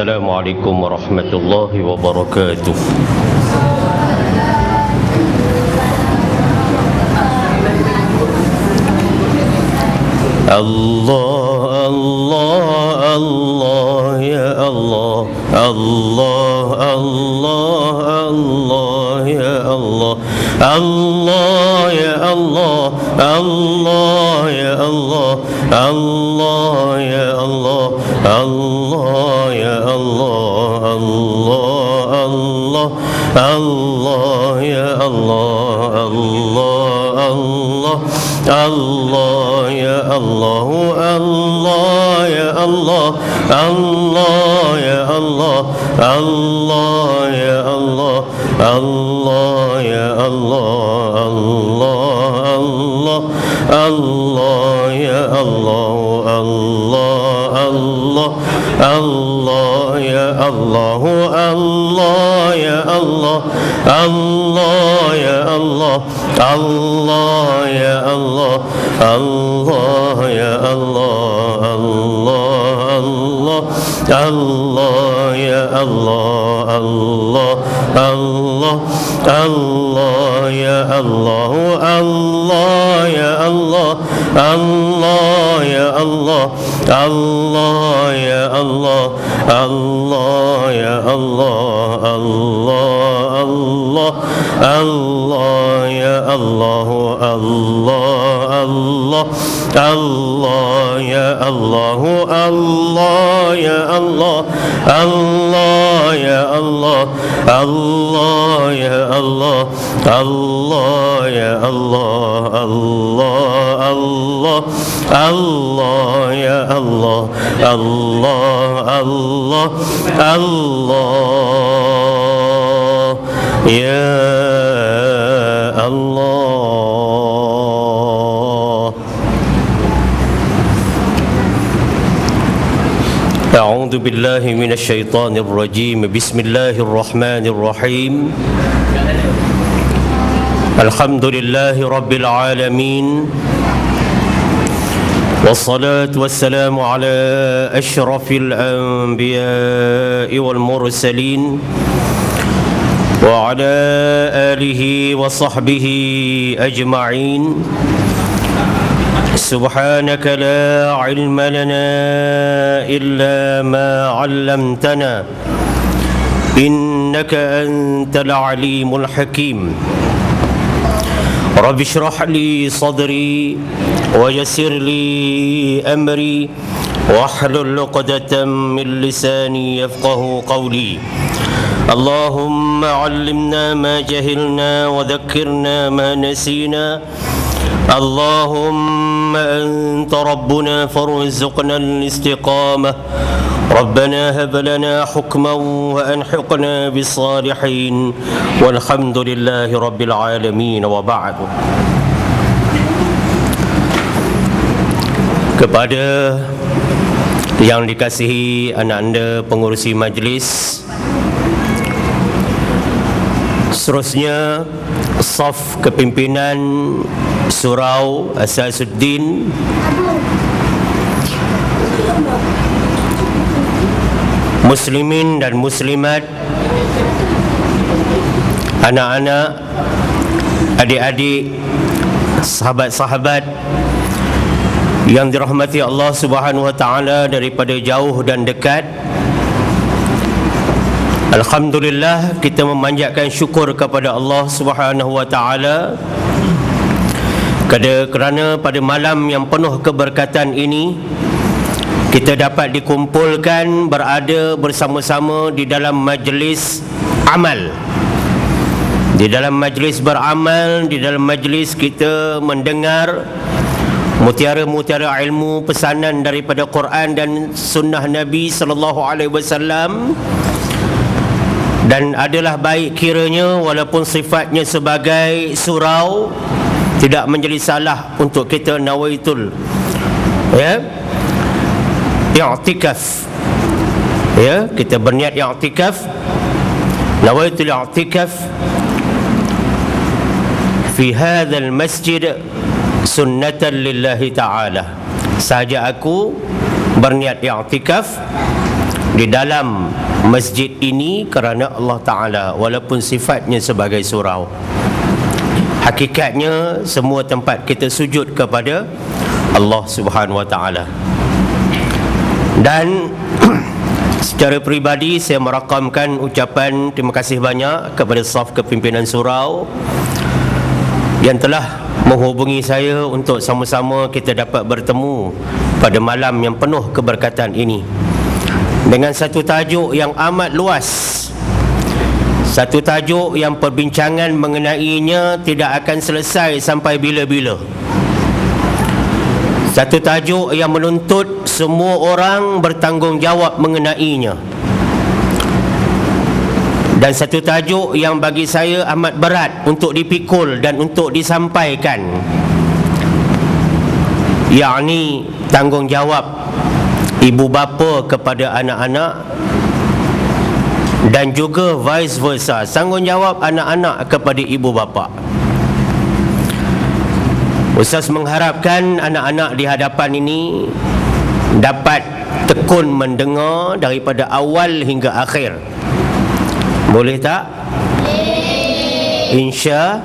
Assalamualaikum warahmatullahi wabarakatuh. Allah, Allah, Allah, ya Allah, Allah, Allah, Allah, ya Allah, Allah, ya Allah, Allah, ya Allah, Allah, ya Allah, Allah, ya Allah, Allah, Allah, Allah, ya Allah, Allah, Allah, Allah, ya Allah, Allah, ya Allah, Allah, ya Allah, Allah, ya Allah, Allah, ya Allah, Allah, Allah, ya Allah, Allah, Allah, Allah, ya Allah, Allah, ya Allah, Allah, ya Allah, Allah, ya Allah, Allah, ya Allah, Allah, Allah, ya Allah, Allah, Allah, Allah, ya Allah, Allah, ya Allah, Allah, ya Allah, Allah, ya Allah, Allah, ya Allah, Allah, Allah, Allah, ya Allah, Allah, Allah, Allah, ya Allah, Allah, ya Allah, Allah, ya Allah, Allah, ya Allah, Allah, ya Allah, Allah, Allah, Allah, ya Allah, Allah, Allah, Allah, ya Allah. أعوذ بالله من الشيطان الرجيم. بسم الله الرحمن الرحيم. الحمد لله رب العالمين، والصلاة والسلام على أشرف الأنبياء والمرسلين وعلى آله وصحبه أجمعين. سبحانك لا علم لنا إلا ما علمتنا إنك أنت العليم الحكيم. رب اشرح لي صدري ويسر لي أمري واحلل عقدة من لساني يفقه قولي. اللهم علمنا ما جهلنا وذكرنا ما نسينا. اللهم أنت ربنا فارزقنا الاستقامة. ربنا هب لنا حكما وألحقنا بالصالحين والحمد لله رب العالمين. وبعد. Kepada yang dikasihi anak-anda pengurusi majlis, seterusnya saf kepimpinan Surau Asasuddin, muslimin dan muslimat, anak-anak, adik-adik, sahabat-sahabat yang dirahmati Allah Subhanahu wa taala daripada jauh dan dekat. Alhamdulillah, kita memanjatkan syukur kepada Allah Subhanahu wa taala kerana pada malam yang penuh keberkatan ini kita dapat dikumpulkan berada bersama-sama di dalam majlis amal. Di dalam majlis beramal, di dalam majlis kita mendengar mutiara-mutiara ilmu pesanan daripada Quran dan sunnah Nabi sallallahu alaihi wasallam. Dan adalah baik kiranya walaupun sifatnya sebagai surau, tidak menjadi salah untuk kita nawaitul i'tikaf. Kita berniat i'tikaf, nawaitul i'tikaf fi hadzal masjid sunnatan lillahi ta'ala. Sahaja aku berniat i'tikaf di dalam masjid ini kerana Allah Ta'ala, walaupun sifatnya sebagai surau, hakikatnya semua tempat kita sujud kepada Allah Subhanahu Wa Ta'ala. Dan secara peribadi saya merakamkan ucapan terima kasih banyak kepada staf kepimpinan surau yang telah menghubungi saya untuk sama-sama kita dapat bertemu pada malam yang penuh keberkatan ini dengan satu tajuk yang amat luas, satu tajuk yang perbincangan mengenainya tidak akan selesai sampai bila-bila, satu tajuk yang menuntut semua orang bertanggungjawab mengenainya, dan satu tajuk yang bagi saya amat berat untuk dipikul dan untuk disampaikan, yakni tanggungjawab ibu bapa kepada anak-anak dan juga vice versa, tanggungjawab anak-anak kepada ibu bapa. Ustaz mengharapkan anak-anak di hadapan ini dapat tekun mendengar daripada awal hingga akhir. Boleh tak? Insya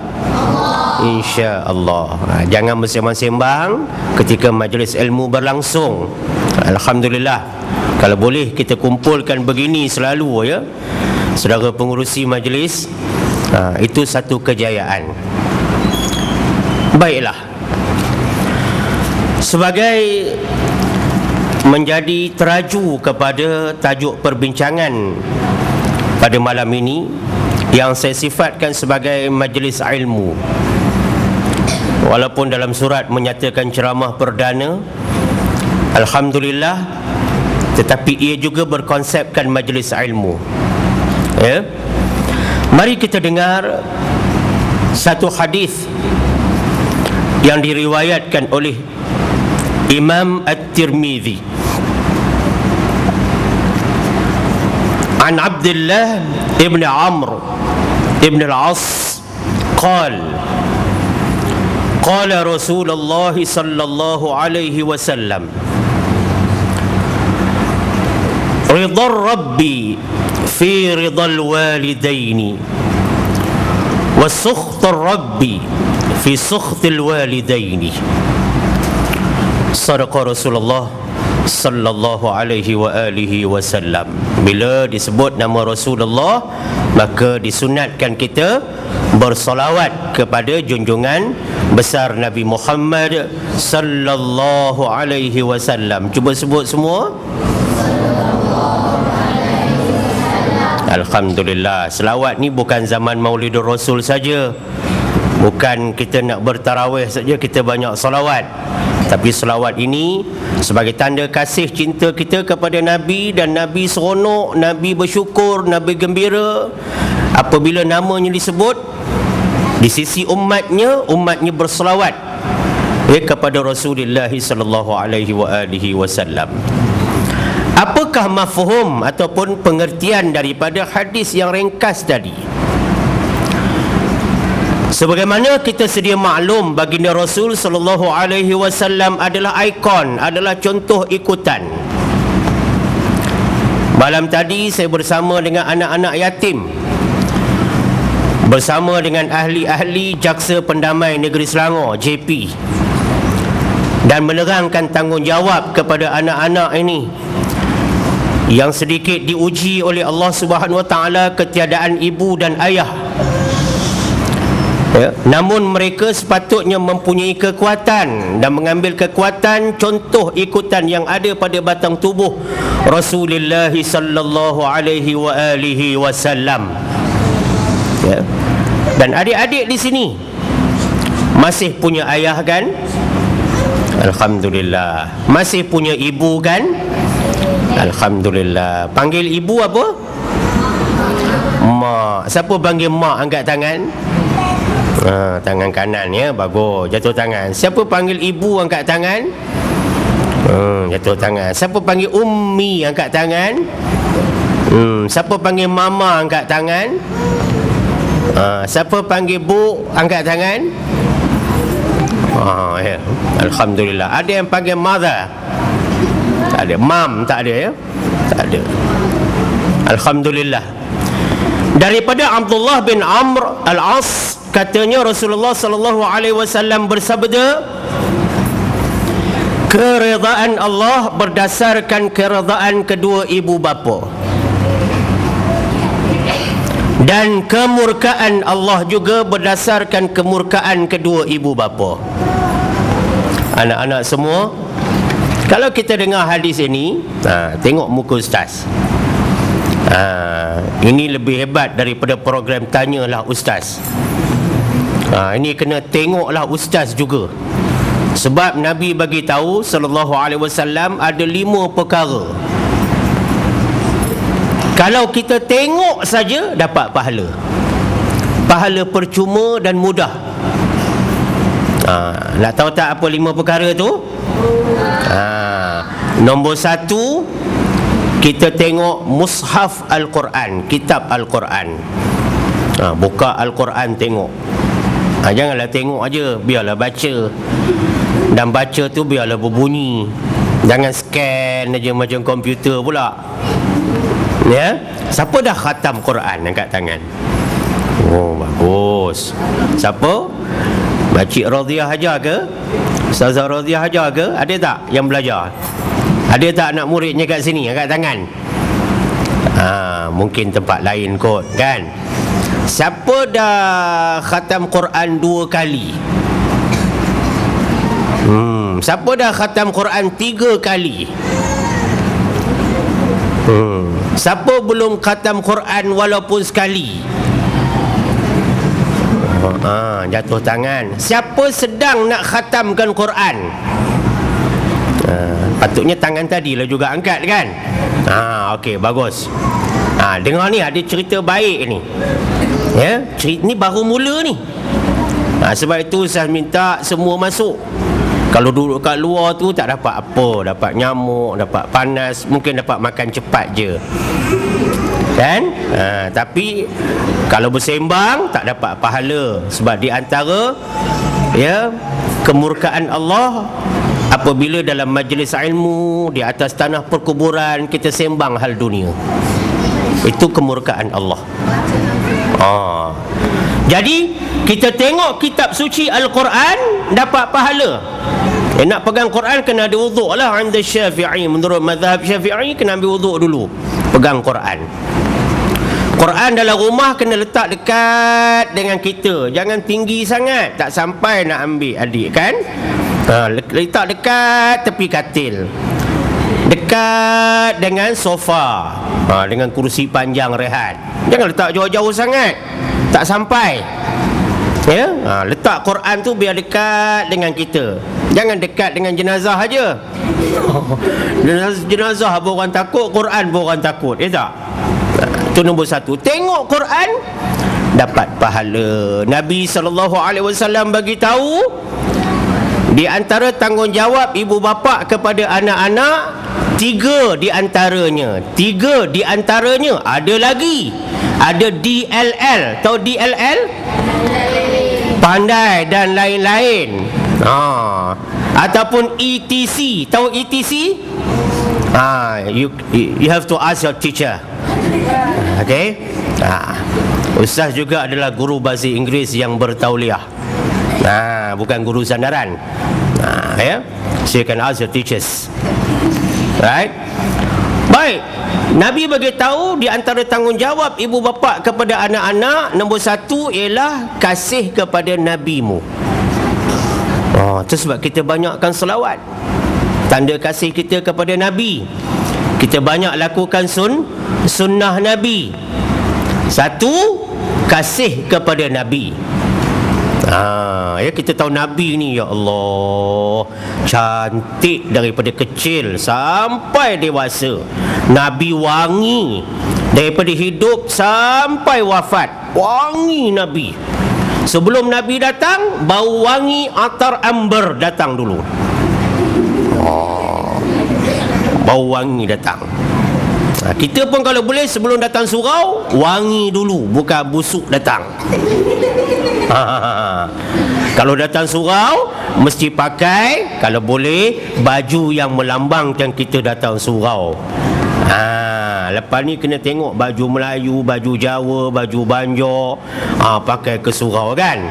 Allah. Jangan bersembang-sembang ketika majlis ilmu berlangsung. Alhamdulillah, kalau boleh kita kumpulkan begini selalu ya, saudara pengurusi majlis, itu satu kejayaan. Baiklah, sebagai menjadi teraju kepada tajuk perbincangan pada malam ini yang saya sifatkan sebagai majlis ilmu, walaupun dalam surat menyatakan ceramah perdana, alhamdulillah, tetapi ia juga berkonsepkan majlis ilmu ya. Mari kita dengar satu hadis yang diriwayatkan oleh Imam At-Tirmidzi an Abdullah ibn Amr ibn al-As قال قال رسول الله صلى الله عليه وسلم رضا الرب في رضا الوالدين وسخط الرب في سخط الوالدين صدق رسول الله sallallahu alaihi wa alihi wasallam. Bila disebut nama Rasulullah, maka disunatkan kita bersolawat kepada junjungan besar Nabi Muhammad sallallahu alaihi wasallam. Cuba sebut semua. Alhamdulillah, selawat ni bukan zaman Maulidur Rasul saja, bukan kita nak bertarawih saja kita banyak solawat, tapi selawat ini sebagai tanda kasih cinta kita kepada Nabi, dan Nabi seronok, Nabi bersyukur, Nabi gembira apabila namanya disebut di sisi umatnya berselawat kepada Rasulullah sallallahu alaihi wa alihi wasallam. Apakah mafhum ataupun pengertian daripada hadis yang ringkas tadi? Sebagaimana kita sedia maklum, baginda Rasul sallallahu alaihi wasallam adalah ikon, adalah contoh ikutan. Malam tadi saya bersama dengan anak-anak yatim, bersama dengan ahli-ahli Jaksa Pendamai Negeri Selangor JP, dan menerangkan tanggungjawab kepada anak-anak ini yang sedikit diuji oleh Allah Subhanahu Wa Taala ketiadaan ibu dan ayah. Ya, namun mereka sepatutnya mempunyai kekuatan dan mengambil kekuatan contoh ikutan yang ada pada batang tubuh Rasulullah sallallahu alaihi wa alihi wasallam. Ya. Dan adik-adik di sini masih punya ayah kan? Alhamdulillah. Masih punya ibu kan? Alhamdulillah. Panggil ibu apa? Mak. Siapa panggil mak angkat tangan? Tangan kanan ya, bagus. Jatuh tangan. Siapa panggil ibu angkat tangan? Jatuh tangan. Siapa panggil ummi angkat tangan? Siapa panggil mama angkat tangan? Siapa panggil bu angkat tangan? Ya. Alhamdulillah. Ada yang panggil mother? Tak ada. Mom tak ada ya? Tak ada. Alhamdulillah. Daripada Abdullah bin Amr al-As, katanya Rasulullah sallallahu alaihi wasallam bersabda, keredaan Allah berdasarkan keredaan kedua ibu bapa, dan kemurkaan Allah juga berdasarkan kemurkaan kedua ibu bapa. Anak-anak semua, kalau kita dengar hadis ini, tengok muka ustaz. Ini lebih hebat daripada program Tanyalah Ustaz. Ini kena tengoklah ustaz juga. Sebab Nabi bagi tahu sallallahu alaihi wasallam ada 5 perkara. Kalau kita tengok saja dapat pahala. Pahala percuma dan mudah. Nak tahu tak apa 5 perkara tu? Nombor 1, kita tengok mushaf Al-Quran, kitab Al-Quran. Buka Al-Quran tengok. Janganlah tengok aja, biarlah baca. Dan baca tu biarlah berbunyi. Jangan scan aja macam komputer pula. Ya? Siapa dah khatam Quran angkat tangan? Oh, bagus. Siapa? Makcik Radhiyah Hajar ke? Ustazah Radhiyah Hajar ke? Ada tak yang belajar? Ada tak anak muridnya kat sini angkat tangan? Mungkin tempat lain kot, kan? Siapa dah khatam Quran 2 kali? Siapa dah khatam Quran 3 kali? Siapa belum khatam Quran walaupun sekali? Jatuh tangan. Siapa sedang nak khatamkan Quran? Patutnya tangan tadi lah juga angkat, kan? Okey, bagus. Dengar ni, ada cerita baik ni. Ya, cerita ni baru mula ni. Sebab itu saya minta semua masuk. Kalau duduk kat luar tu tak dapat apa, dapat nyamuk, dapat panas, mungkin dapat makan cepat je, kan? Tapi kalau bersembang tak dapat pahala. Sebab di antara kemurkaan Allah apabila dalam majlis ilmu di atas tanah perkuburan kita sembang hal dunia. Itu kemurkaan Allah. Jadi kita tengok kitab suci Al-Quran dapat pahala. Nak pegang Quran kena ada wuduk lah. Anda Syafi'i, menurut mazhab Syafi'i kena ambil wuduk dulu pegang Quran. Quran dalam rumah kena letak dekat dengan kita, jangan tinggi sangat, tak sampai nak ambil adik, kan? Letak dekat tepi katil, dekat dengan sofa, dengan kursi panjang rehat. Jangan letak jauh-jauh sangat, tak sampai. Letak Quran tu biar dekat dengan kita. Jangan dekat dengan jenazah aja. Jenazah pun orang takut, Quran pun orang takut. Tak? Itu nombor 1. Tengok Quran dapat pahala. Nabi SAW bagi tahu, di antara tanggungjawab ibu bapa kepada anak-anak, 3 di antaranya ada lagi. Ada DLL. Tahu DLL? Pandai dan lain-lain. Ataupun ETC. Tahu ETC? You have to ask your teacher. Okay? Ustaz juga adalah guru bahasa Inggeris yang bertauliah. Bukan guru sandaran. So you can ask your teachers. Right? Baik. Nabi bagi tahu di antara tanggungjawab ibu bapa kepada anak-anak, nombor 1 ialah kasih kepada nabimu. Itu sebab kita banyakkan selawat, tanda kasih kita kepada Nabi. Kita banyak lakukan sunnah Nabi. 1, kasih kepada Nabi. Kita tahu Nabi ni, ya Allah, cantik daripada kecil sampai dewasa. Nabi wangi daripada hidup sampai wafat. Wangi Nabi. Sebelum Nabi datang, bau wangi atar amber datang dulu. Bau wangi datang. Kita pun kalau boleh sebelum datang surau, wangi dulu, bukan busuk datang. Kalau datang surau, mesti pakai, kalau boleh, baju yang melambangkan kita datang surau. Lepas ni kena tengok baju Melayu, baju Jawa, baju Banjar, pakai ke surau kan.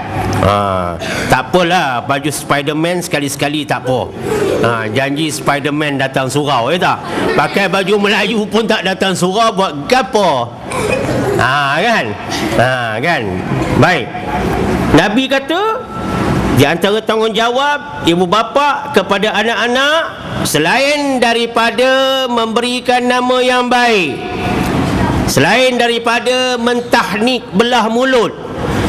Tak apalah, baju Spiderman sekali-sekali tak apa. Janji Spiderman datang surau, tak? Pakai baju Melayu pun tak datang surau, buat gapo? Kan? Kan? Baik. Nabi kata, di antara tanggungjawab ibu bapa kepada anak-anak, selain daripada memberikan nama yang baik, selain daripada mentahnik belah mulut,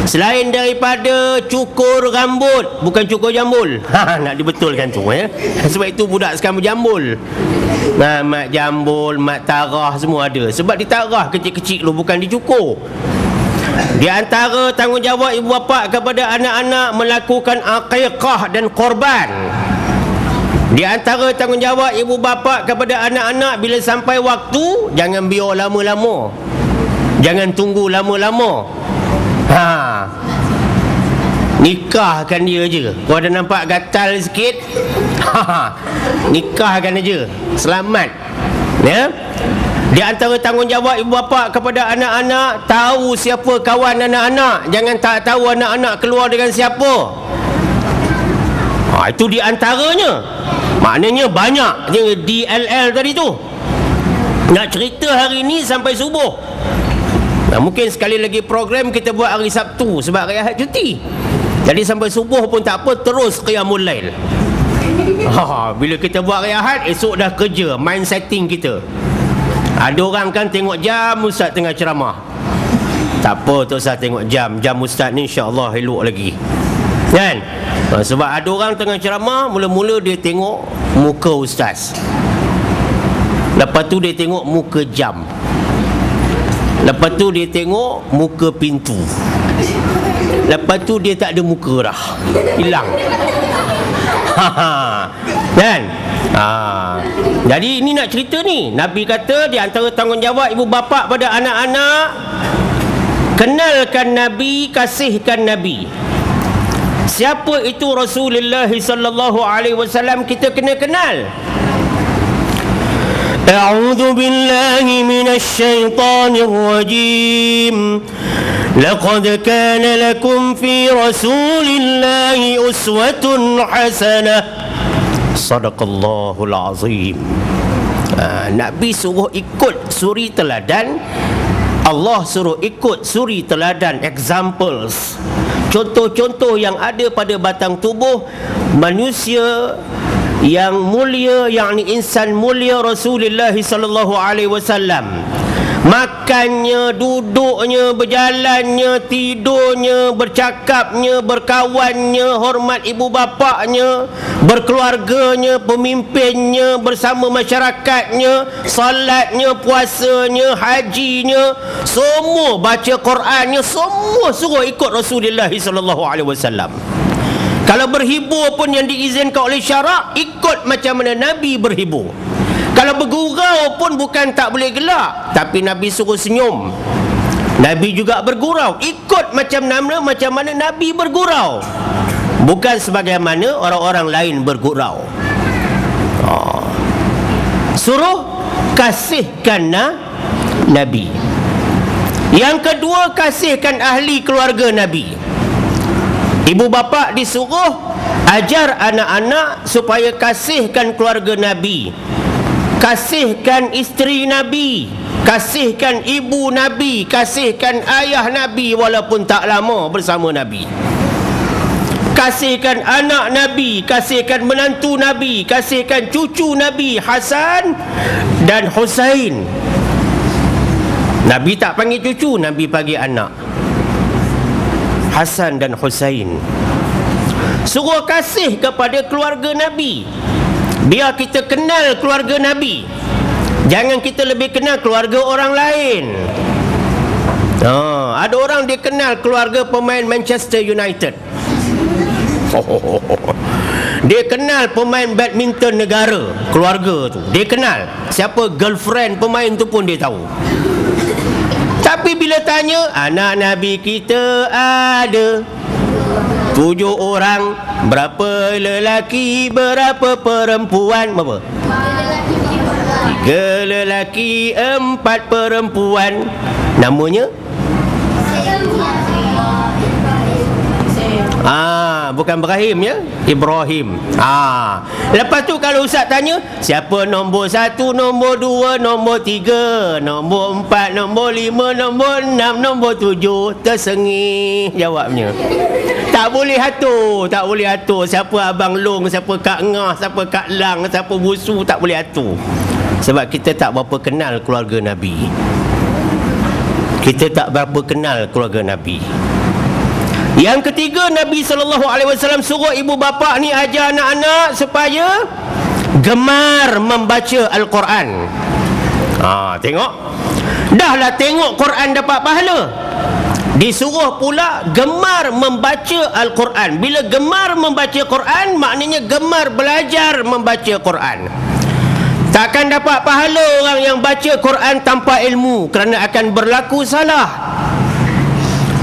selain daripada cukur rambut, bukan cukur jambul. Nak dibetulkan tu ya. Sebab itu budak sekarang berjambul. Mak jambul, mak tarah semua ada. Sebab ditarah kecil-kecil dulu, bukan dicukur. Di antara tanggungjawab ibu bapa kepada anak-anak melakukan aqiqah dan korban. Di antara tanggungjawab ibu bapa kepada anak-anak, bila sampai waktu, jangan biar lama-lama. Jangan tunggu lama-lama. Nikahkan dia je. Kau ada nampak gatal sikit, nikahkan aja. Selamat. Ya. Di antara tanggungjawab ibu bapa kepada anak-anak, tahu siapa kawan anak-anak. Jangan tak tahu anak-anak keluar dengan siapa. Itu di antaranya. Maknanya banyak DLL tadi tu. Nak cerita hari ni sampai subuh. Mungkin sekali lagi program kita buat hari Sabtu sebab hari Ahad cuti. Jadi sampai subuh pun tak apa, terus qiyamul lail. Bila kita buat hari Ahad, esok dah kerja, mind setting kita. Ada orang kan tengok jam ustaz tengah ceramah. Tak apa, tak usah tengok jam. Jam ustaz ni insya-Allah elok lagi. Kan? Sebab ada orang tengah ceramah, mula-mula dia tengok muka ustaz. Lepas tu dia tengok muka jam. Lepas tu dia tengok muka pintu. Lepas tu dia tak ada muka dah. Hilang. Kan? Jadi ini nak cerita ni. Nabi kata di antara tanggungjawab ibu bapa pada anak-anak, kenalkan Nabi, kasihkan Nabi. Siapa itu Rasulullah sallallahu alaihi wasallam, kita kena kenal. A'udzu billahi minasy syaithanir rajim. Laqad kana lakum fi Rasulillahi uswatun hasanah. Sadaqallahul azim. Nabi suruh ikut suri teladan. Allah suruh ikut suri teladan, examples, contoh-contoh yang ada pada batang tubuh manusia yang mulia, yakni insan mulia Rasulullah sallallahu alaihi wasallam. Makannya, duduknya, berjalannya, tidurnya, bercakapnya, berkawannya, hormat ibu bapaknya, berkeluarganya, pemimpinnya, bersama masyarakatnya, salatnya, puasanya, hajinya, semua baca Qurannya, semua suruh ikut Rasulullah sallallahu alaihi wasallam. Kalau berhibur pun yang diizinkan oleh syarak, ikut macam mana Nabi berhibur. Kalau bergurau pun bukan tak boleh gelak, tapi Nabi suruh senyum. Nabi juga bergurau, ikut macam mana Nabi bergurau, bukan sebagaimana orang-orang lain bergurau. Suruh kasihkan Nabi. Yang kedua, kasihkan ahli keluarga Nabi. Ibu bapa disuruh ajar anak-anak supaya kasihkan keluarga Nabi, kasihkan isteri Nabi, kasihkan ibu Nabi, kasihkan ayah Nabi walaupun tak lama bersama Nabi, kasihkan anak Nabi, kasihkan menantu Nabi, kasihkan cucu Nabi Hasan dan Husain. Nabi tak panggil cucu, Nabi panggil anak, Hasan dan Husain. Suruh kasih kepada keluarga Nabi. Biar kita kenal keluarga Nabi. Jangan kita lebih kenal keluarga orang lain. Ada orang dia kenal keluarga pemain Manchester United. Dia kenal pemain badminton negara, keluarga tu dia kenal. Siapa girlfriend pemain tu pun dia tahu. Tapi bila tanya, anak Nabi kita ada 7 orang, berapa lelaki, berapa perempuan? Berapa? 3 3 lelaki 4 perempuan. Namanya bukan Ibrahim ya, Ibrahim. Lepas tu kalau ustaz tanya, siapa nombor 1, nombor 2, nombor 3, nombor 4, nombor 5, nombor 6, nombor 7, tersengih jawabnya. Tak boleh atur, tak boleh atur. Siapa Abang Long, siapa Kak Ngah, siapa Kak Lang, siapa Busu, tak boleh atur. Sebab kita tak berapa kenal keluarga Nabi. Kita tak berapa kenal keluarga Nabi. Yang ketiga, Nabi SAW suruh ibu bapa ni ajar anak-anak supaya gemar membaca Al-Quran. Tengok. Dahlah tengok Quran dapat pahala, disuruh pula gemar membaca Al-Quran. Bila gemar membaca Quran, maknanya gemar belajar membaca Quran. Takkan dapat pahala orang yang baca Quran tanpa ilmu, kerana akan berlaku salah.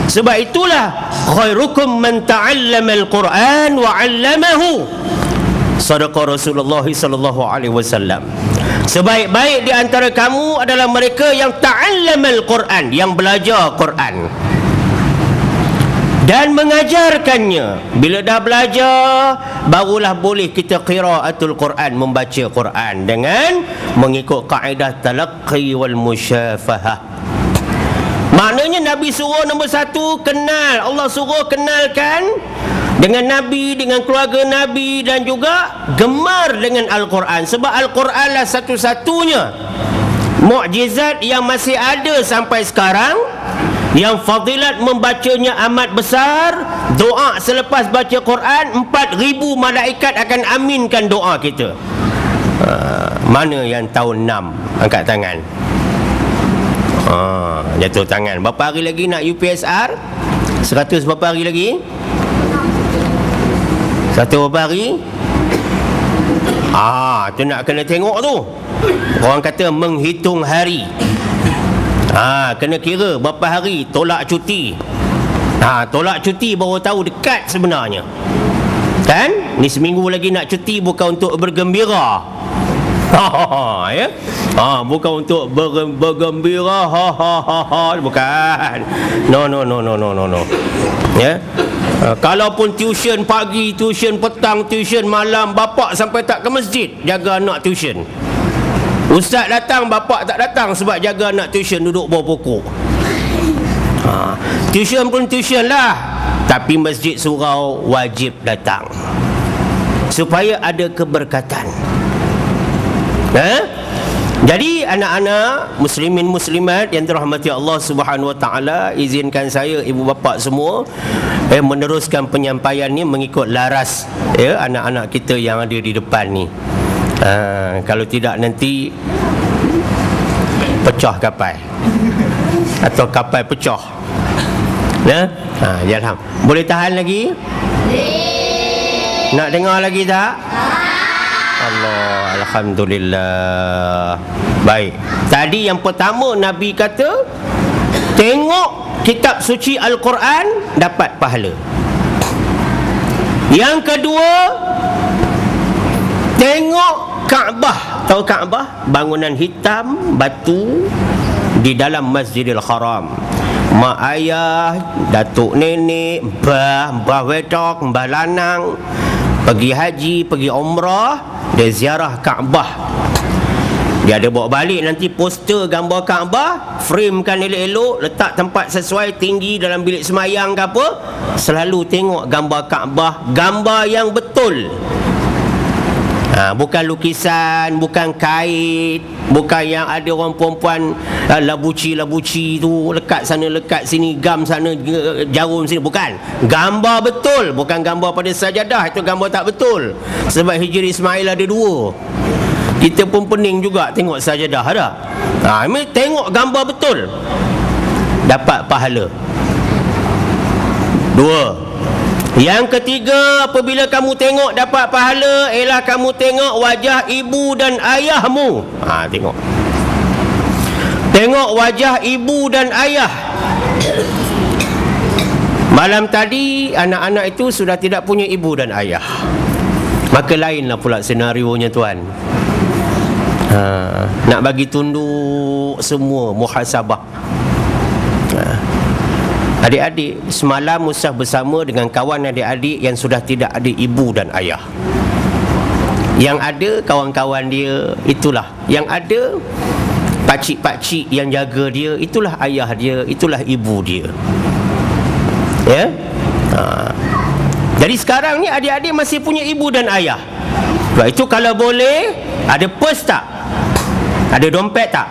Sebab itulah khairukum man ta'allama al-Quran wa 'allamahu. Sadaqa Rasulullah sallallahu alaihi wasallam. Sebaik-baik di antara kamu adalah mereka yang ta'allama al-Quran, yang belajar Quran dan mengajarkannya. Bila dah belajar, barulah boleh kita qiraatul Quran, membaca Quran dengan mengikut kaedah talaqqi wal musyafahah. Maknanya Nabi suruh nombor 1, kenal. Allah suruh kenalkan dengan Nabi, dengan keluarga Nabi, dan juga gemar dengan Al-Quran. Sebab Al-Quranlah satu-satunya mukjizat yang masih ada sampai sekarang, yang fadilat membacanya amat besar. Doa selepas baca Quran, 4,000 malaikat akan aminkan doa kita. Mana yang tahun 6? Angkat tangan. Jatuh tangan. Berapa hari lagi nak UPSR? 100 berapa hari lagi? 100 berapa hari? Tu nak kena tengok tu. Orang kata menghitung hari. Kena kira berapa hari tolak cuti. Tolak cuti baru tahu dekat sebenarnya. Kan? Ni seminggu lagi nak cuti, bukan untuk bergembira. Ya? Bukan untuk bergembira, bukan. No. Ya? Kalaupun tuition pagi, tuition petang, tuition malam, bapak sampai tak ke masjid jaga anak tuition. Ustaz datang, bapak tak datang sebab jaga anak tuition duduk bawah pokok. Tuition pun tuition lah, tapi masjid surau wajib datang supaya ada keberkatan. Jadi anak-anak muslimin muslimat yang dirahmati Allah Subhanahu Wa Taala, izinkan saya ibu bapa semua meneruskan penyampaian ni mengikut laras anak-anak kita yang ada di depan ni. Kalau tidak nanti pecah kapal atau kapal pecah. Ya, boleh tahan lagi? Nak dengar lagi tak? Allah, alhamdulillah. Baik. Tadi yang pertama Nabi kata, tengok kitab suci Al-Quran dapat pahala. Yang kedua, tengok Kaabah. Tahu Kaabah? Bangunan hitam, batu di dalam Masjidil Haram. Mak ayah, datuk nenek, mbah wedok, mbah lanang pergi haji, pergi umrah, dia ziarah Kaabah. Dia ada bawa balik nanti poster gambar Kaabah, framekan elok-elok, letak tempat sesuai, tinggi dalam bilik semayang ke apa. Selalu tengok gambar Kaabah, gambar yang betul. Bukan lukisan, bukan kait, bukan yang ada orang perempuan labuci tu, lekat sana lekat sini, gam sana jarum sini. Bukan. Gambar betul, bukan gambar pada sajadah. Itu gambar tak betul. Sebab Hijri Ismail ada 2. Kita pun pening juga tengok sajadah ada. Ini tengok gambar betul, dapat pahala. 2. Yang ketiga, apabila kamu tengok dapat pahala, ialah kamu tengok wajah ibu dan ayahmu. Tengok. Tengok wajah ibu dan ayah. Malam tadi anak-anak itu sudah tidak punya ibu dan ayah. Maka lainlah pula senarionya tuan. Nak bagi tunduk semua, muhasabah. Adik-adik, semalam Ustaz bersama dengan kawan adik-adik yang sudah tidak ada ibu dan ayah. Yang ada kawan-kawan dia, itulah. Yang ada pakcik-pakcik yang jaga dia, itulah ayah dia, itulah ibu dia. Ya? Jadi sekarang ni adik-adik masih punya ibu dan ayah. Sebab itu kalau boleh, ada purse tak? Ada dompet tak?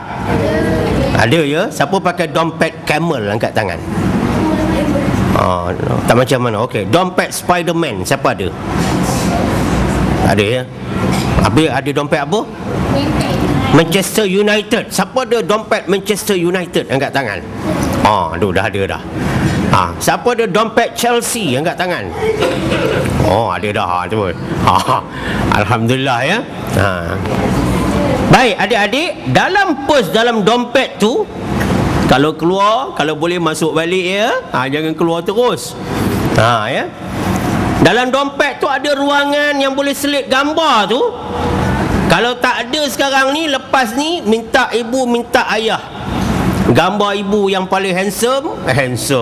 Ada ya? Siapa pakai dompet camel angkat tangan? Tak macam mana? Okey, dompet Spiderman siapa ada? Ada ya? Habis ada dompet apa? Manchester United. Siapa ada dompet Manchester United angkat tangan? Aduh, dah ada dah. Siapa ada dompet Chelsea angkat tangan? Ada dah tu. Alhamdulillah ya. Baik adik-adik, dalam purse, dalam dompet tu, kalau keluar, kalau boleh masuk balik ya. Jangan keluar terus. Ya. Dalam dompet tu ada ruangan yang boleh selit gambar tu. Kalau tak ada sekarang ni, lepas ni minta ibu, minta ayah. Gambar ibu yang paling handsome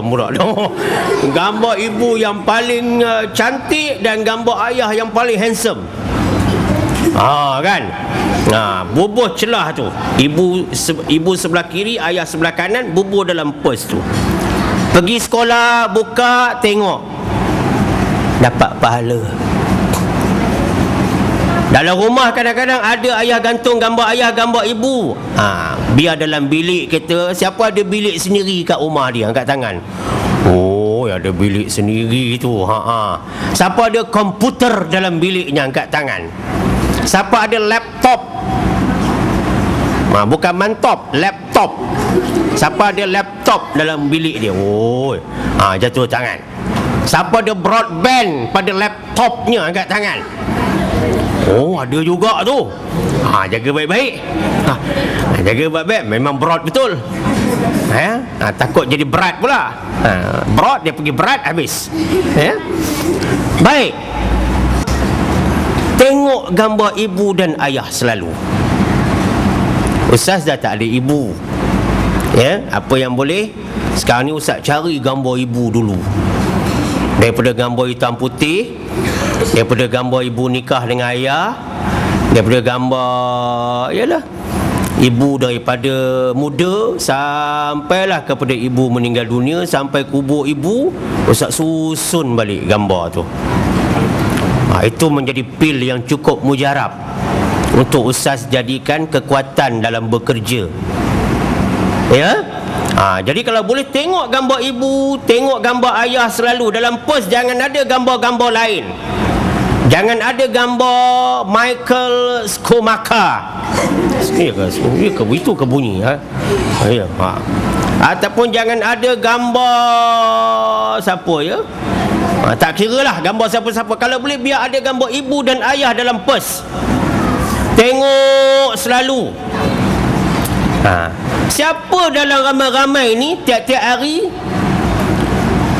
pula no. Gambar ibu yang paling cantik dan gambar ayah yang paling handsome. Kan? Bubuh celah tu. Ibu sebelah kiri, ayah sebelah kanan, bubuh dalam purse tu. Pergi sekolah, buka, tengok, dapat pahala. Dalam rumah kadang-kadang ada ayah gantung gambar ayah, gambar ibu. Biar dalam bilik kita, siapa ada bilik sendiri kat rumah dia, angkat tangan. Ada bilik sendiri tu. Siapa ada komputer dalam biliknya, angkat tangan. Siapa ada laptop? Bukan mantop, laptop. Siapa ada laptop dalam bilik dia? Jatuh tangan. Siapa ada broadband pada laptopnya, angkat tangan. Ada juga tu. Jaga baik-baik. Jaga baik-baik. Memang broad betul. Takut jadi berat pula. Broad, dia pergi berat, habis. Baik. Tengok gambar ibu dan ayah selalu. Ustaz dah tak ada ibu. Apa yang boleh, sekarang ni Ustaz cari gambar ibu dulu. Daripada gambar hitam putih, daripada gambar ibu nikah dengan ayah, daripada gambar ibu daripada muda sampailah kepada ibu meninggal dunia, sampai kubur ibu, Ustaz susun balik gambar tu. Itu menjadi pil yang cukup mujarab untuk Ustaz jadikan kekuatan dalam bekerja. Jadi kalau boleh, tengok gambar ibu, tengok gambar ayah selalu. Dalam pos jangan ada gambar-gambar lain. Jangan ada gambar Michael Schumacher. Itu ke bunyi? Ataupun jangan ada gambar siapa ya? Tak kira lah gambar siapa-siapa. Kalau boleh biar ada gambar ibu dan ayah dalam pos. Tengok selalu. Siapa dalam ramai-ramai ni tiap-tiap hari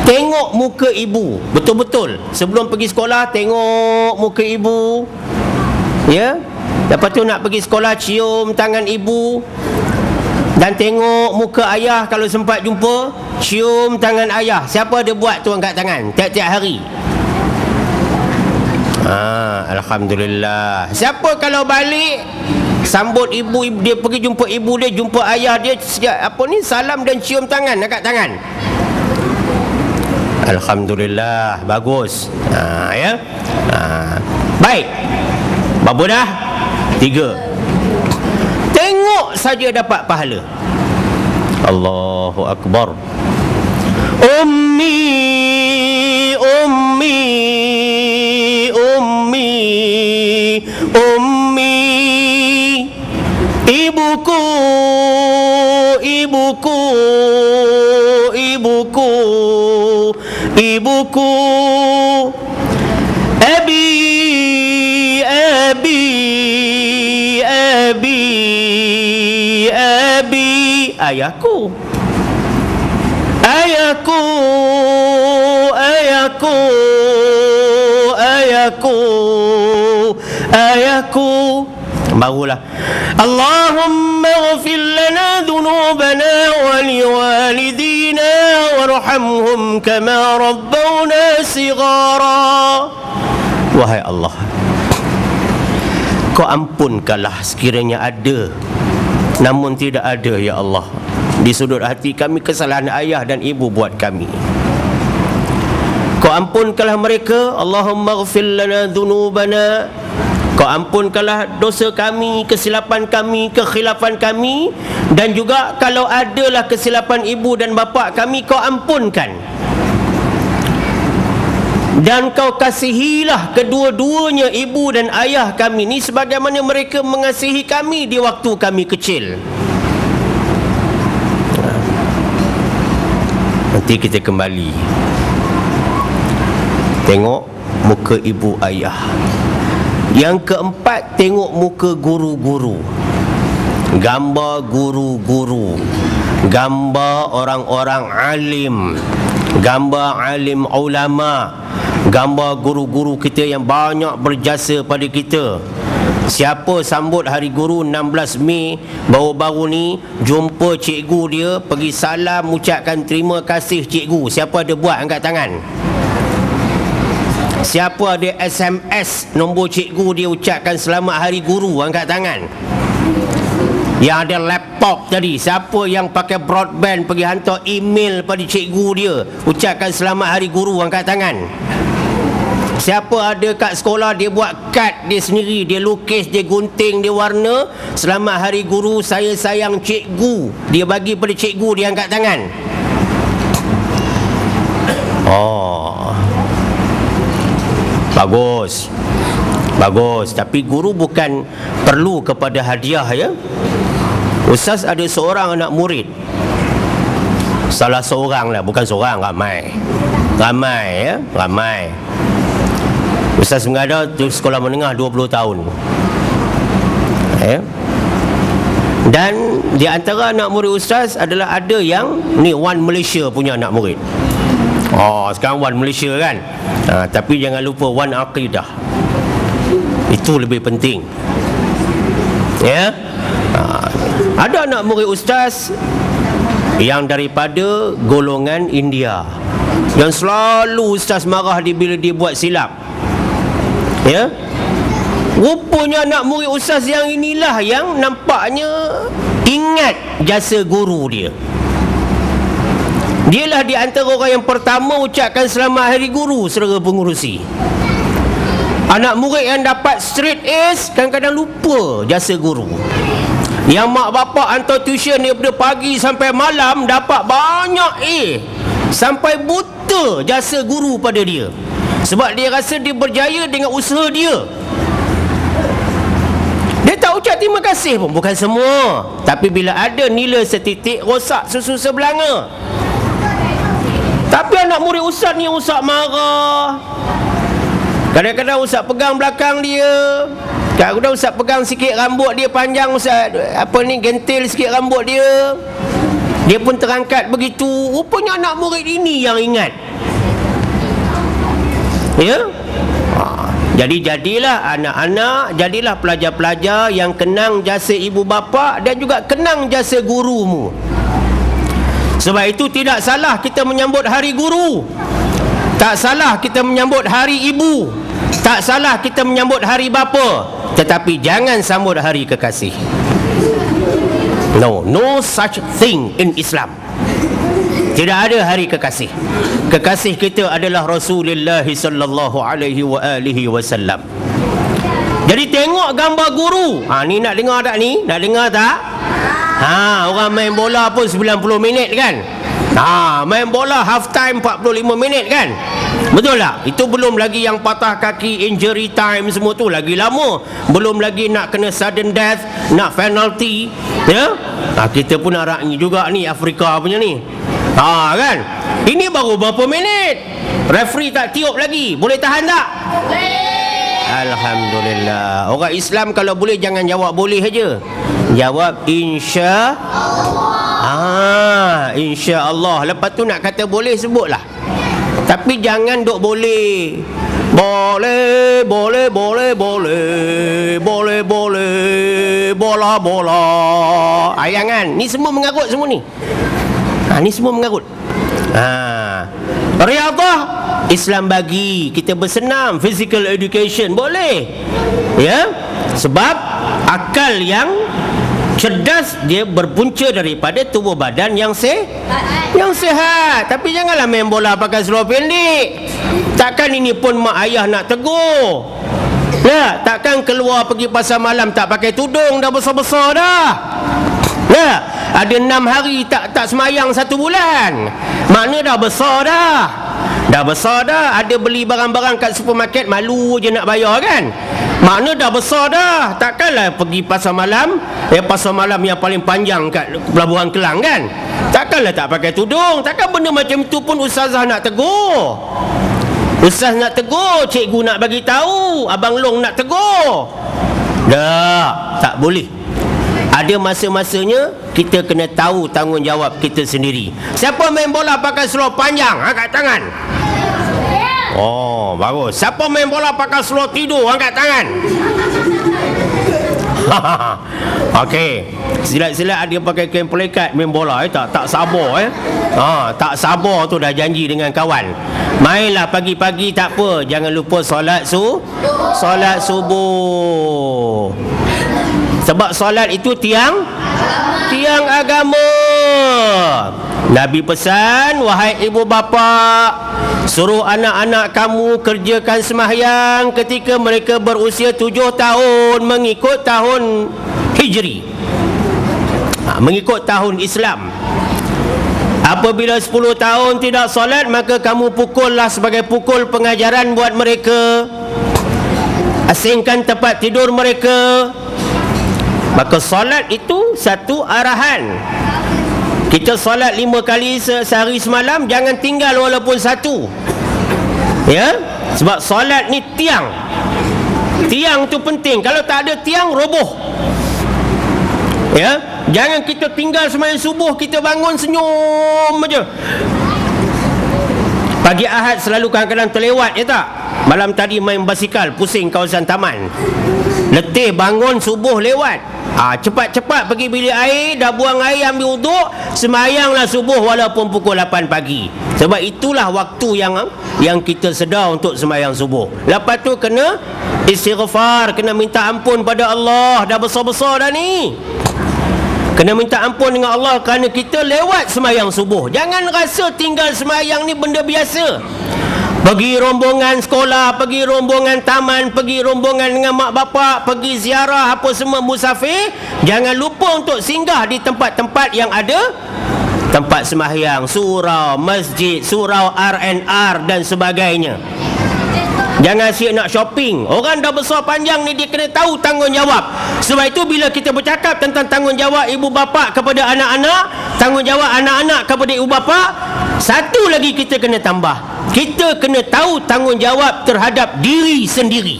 tengok muka ibu betul-betul? Sebelum pergi sekolah tengok muka ibu, ya. Lepas tu nak pergi sekolah cium tangan ibu, dan tengok muka ayah. Kalau sempat jumpa, cium tangan ayah. Siapa ada buat tu, angkat tangan tiap-tiap hari? Alhamdulillah. Siapa kalau balik sambut ibu, dia pergi jumpa ibu dia, jumpa ayah dia, salam dan cium tangan, angkat tangan? Alhamdulillah, bagus. Ya. Baik. Berapa dah? 3. Tengok saja dapat pahala. Allahu Akbar. Ummi, ummi, ummi, ummi, ibuku, ibuku, ibuku, ibuku, abi, abi, abi, abi, ayahku, ayahku, ayahku, ayahku, ayahku, Barulah Allahumma ghfir lana dhunubana wa liwalidina warhamhum kama rabbawna sighara. Wahai Allah, Kau ampunkanlah sekiranya ada, namun tidak ada ya Allah di sudut hati kami kesalahan ayah dan ibu buat kami. Kau ampunkanlah mereka. Allahumma ghfir lana dhunubana, Kau ampunkanlah dosa kami, kesilapan kami, kekhilafan kami, dan juga kalau adalah kesilapan ibu dan bapa kami, Kau ampunkan. Dan Kau kasihilah kedua-duanya ibu dan ayah kami ni sebagaimana mereka mengasihi kami di waktu kami kecil. Nanti kita kembali tengok muka ibu ayah. Yang keempat, tengok muka guru-guru. Gambar guru-guru, gambar orang-orang alim, gambar alim ulama, gambar guru-guru kita yang banyak berjasa pada kita. Siapa sambut hari guru 16 Mei baru-baru ni, jumpa cikgu dia, pergi salam, ucapkan terima kasih cikgu. Siapa ada buat, angkat tangan. Siapa ada SMS nombor cikgu dia, ucapkan selamat hari guru, angkat tangan. Yang ada laptop tadi, siapa yang pakai broadband pergi hantar email pada cikgu dia, ucapkan selamat hari guru, angkat tangan. Siapa ada kat sekolah dia buat kad dia sendiri, dia lukis, dia gunting, dia warna, selamat hari guru, saya sayang cikgu, dia bagi pada cikgu dia, angkat tangan. Oh, bagus, bagus. Tapi guru bukan perlu kepada hadiah ya. Ustaz ada seorang anak murid, salah seorang lah, bukan seorang, ramai ya, ramai. Ustaz mengada di sekolah menengah 20 tahun ya. Dan di antara anak murid Ustaz adalah ada yang ni One Malaysia punya anak murid. Oh, sekarang One Malaysia kan. Tapi jangan lupa One Aqidah. Itu lebih penting. Ya. Ada anak murid Ustaz yang daripada golongan India, yang selalu Ustaz marah dia bila dia buat silap. Ya. Rupanya anak murid Ustaz yang inilah yang nampaknya ingat jasa guru dia. Dialah di antara orang yang pertama ucapkan selamat hari guru secara pengurusi. Anak murid yang dapat straight A's kadang-kadang lupa jasa guru. Yang mak bapak hantar tuition daripada pagi sampai malam, dapat banyak A, sampai buta jasa guru pada dia. Sebab dia rasa dia berjaya dengan usaha dia. Dia tak ucap terima kasih pun, bukan semua. Tapi bila ada nilai setitik, rosak susu sebelanga. Tapi anak murid Ustaz ni, Ustaz marah. Kadang-kadang Ustaz pegang belakang dia, kadang-kadang Ustaz pegang sikit rambut dia panjang, Ustaz gentil sikit rambut dia. Dia pun terangkat begitu. Rupanya anak murid ini yang ingat. Ya. Jadi jadilah anak-anak, jadilah pelajar-pelajar yang kenang jasa ibu bapa dan juga kenang jasa gurumu. Sebab itu tidak salah kita menyambut hari guru, tak salah kita menyambut hari ibu, tak salah kita menyambut hari bapa, tetapi jangan sambut hari kekasih. No such thing in Islam. Tidak ada hari kekasih. Kekasih kita adalah Rasulullah sallallahu alaihi wasallam. Jadi tengok gambar guru. Ni nak dengar tak ni? Nak dengar tak? Orang main bola pun 90 minit kan? Main bola half time 45 minit kan? Betul tak? Itu belum lagi yang patah kaki, injury time, semua tu lagi lama. Belum lagi nak kena sudden death, nak penalty. Ya? Kita pun nak rakni juga ni, Afrika punya ni. Kan? Ini baru berapa minit? Referee tak tiup lagi. Boleh tahan tak? Alhamdulillah. Orang Islam kalau boleh jangan jawab boleh saja. Jawab insya Allah. Insya Allah. Lepas tu nak kata boleh sebutlah. Tapi jangan duk boleh. Boleh, boleh, boleh, boleh, boleh, boleh, bola, bola. Jangan, ni semua mengarut semua ni. Ni semua mengarut. Riyadhah Islam bagi kita bersenam, physical education boleh. Ya, sebab akal yang cerdas dia berpunca daripada tubuh badan yang sihat. Tapi janganlah main bola pakai seluar pendek. Takkan ini pun mak ayah nak tegur. Ya, takkan keluar pergi pasar malam tak pakai tudung, dah besar-besar dah. Ya, ada 6 hari tak semayang 1 bulan. Makna dah besar dah. Dah besar dah. Ada beli barang-barang kat supermarket, malu je nak bayar kan. Makna dah besar dah. Takkanlah pergi pasar malam, pasar malam yang paling panjang kat Pelabuhan Kelang kan. Takkanlah tak pakai tudung. Takkan benda macam tu pun ustazah nak tegur. Ustaz nak tegur, cikgu nak bagi tahu, abang long nak tegur. Tak boleh. Ada masa-masanya kita kena tahu tanggungjawab kita sendiri. Siapa main bola pakai seluar panjang, angkat tangan. Oh, bagus. Siapa main bola pakai seluar tidur, angkat tangan. Okey. Silat-silat ada pakai kain pelikat main bola tak sabar tak sabar tu dah janji dengan kawan. Mainlah pagi-pagi tak apa, jangan lupa solat subuh. Sebab solat itu tiang agama. Nabi pesan, wahai ibu bapa, suruh anak-anak kamu kerjakan sembahyang ketika mereka berusia 7 tahun mengikut tahun Hijri, mengikut tahun Islam. Apabila 10 tahun tidak solat, maka kamu pukullah sebagai pukul pengajaran buat mereka. Asingkan tempat tidur mereka. Maka solat itu satu arahan. Kita solat 5 kali sehari semalam, jangan tinggal walaupun 1. Ya, sebab solat ni tiang. Tiang tu penting. Kalau tak ada tiang, roboh. Ya, jangan kita tinggal sembahyang subuh, kita bangun senyum aja. Pagi Ahad selalu kadang-kadang terlewat, ya tak? Malam tadi main basikal pusing kawasan taman. Letih bangun subuh lewat. Cepat-cepat pergi bilik air, dah buang air, ambil wuduk, sembahyanglah subuh walaupun pukul 8 pagi. Sebab itulah waktu yang kita sedar untuk sembahyang subuh. Lepas tu kena istighfar, kena minta ampun pada Allah. Dah besar-besar dah ni. Kena minta ampun dengan Allah kerana kita lewat sembahyang subuh. Jangan rasa tinggal sembahyang ni benda biasa. Pergi rombongan sekolah, pergi rombongan taman, pergi rombongan dengan mak bapak, pergi ziarah apa semua musafir. Jangan lupa untuk singgah di tempat-tempat yang ada tempat sembahyang, surau, masjid, surau R&R dan sebagainya. Jangan asyik nak shopping. Orang dah besar panjang ni, dia kena tahu tanggungjawab. Sebab itu bila kita bercakap tentang tanggungjawab ibu bapa kepada anak-anak, tanggungjawab anak-anak kepada ibu bapa, satu lagi kita kena tambah. Kita kena tahu tanggungjawab terhadap diri sendiri.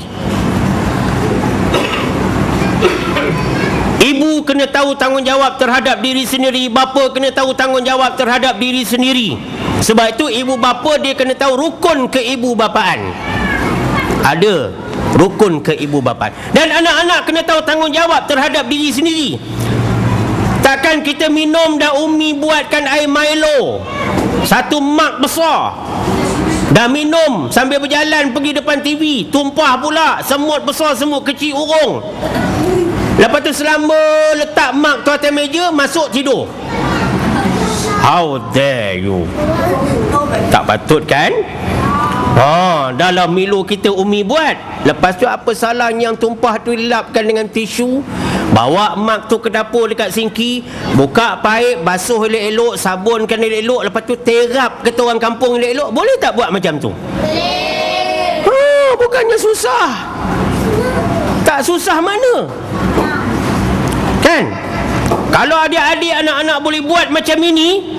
Ibu kena tahu tanggungjawab terhadap diri sendiri, bapa kena tahu tanggungjawab terhadap diri sendiri. Sebab itu ibu bapa dia kena tahu rukun keibubapaan. Ada rukun keibubapaan. Dan anak-anak kena tahu tanggungjawab terhadap diri sendiri. Takkan kita minum dah umi buatkan air Milo 1 mak besar, dah minum sambil berjalan pergi depan TV, tumpah pula, semut besar, semut kecil, urung. Lepas tu selama letak mak tu atas meja, masuk tidur. How dare you. Tak patut kan? Dalam Milo kita umi buat. Lepas tu apa salahnya yang tumpah tu dilapkan dengan tisu, bawa mak tu ke dapur dekat sinki, buka paip, basuh elok-elok, sabunkan elok-elok, lepas tu terap kata orang kampung elok-elok. Boleh tak buat macam tu? Boleh. Bukannya susah. Tak susah mana? Kan? Kalau adik-adik anak-anak boleh buat macam ini,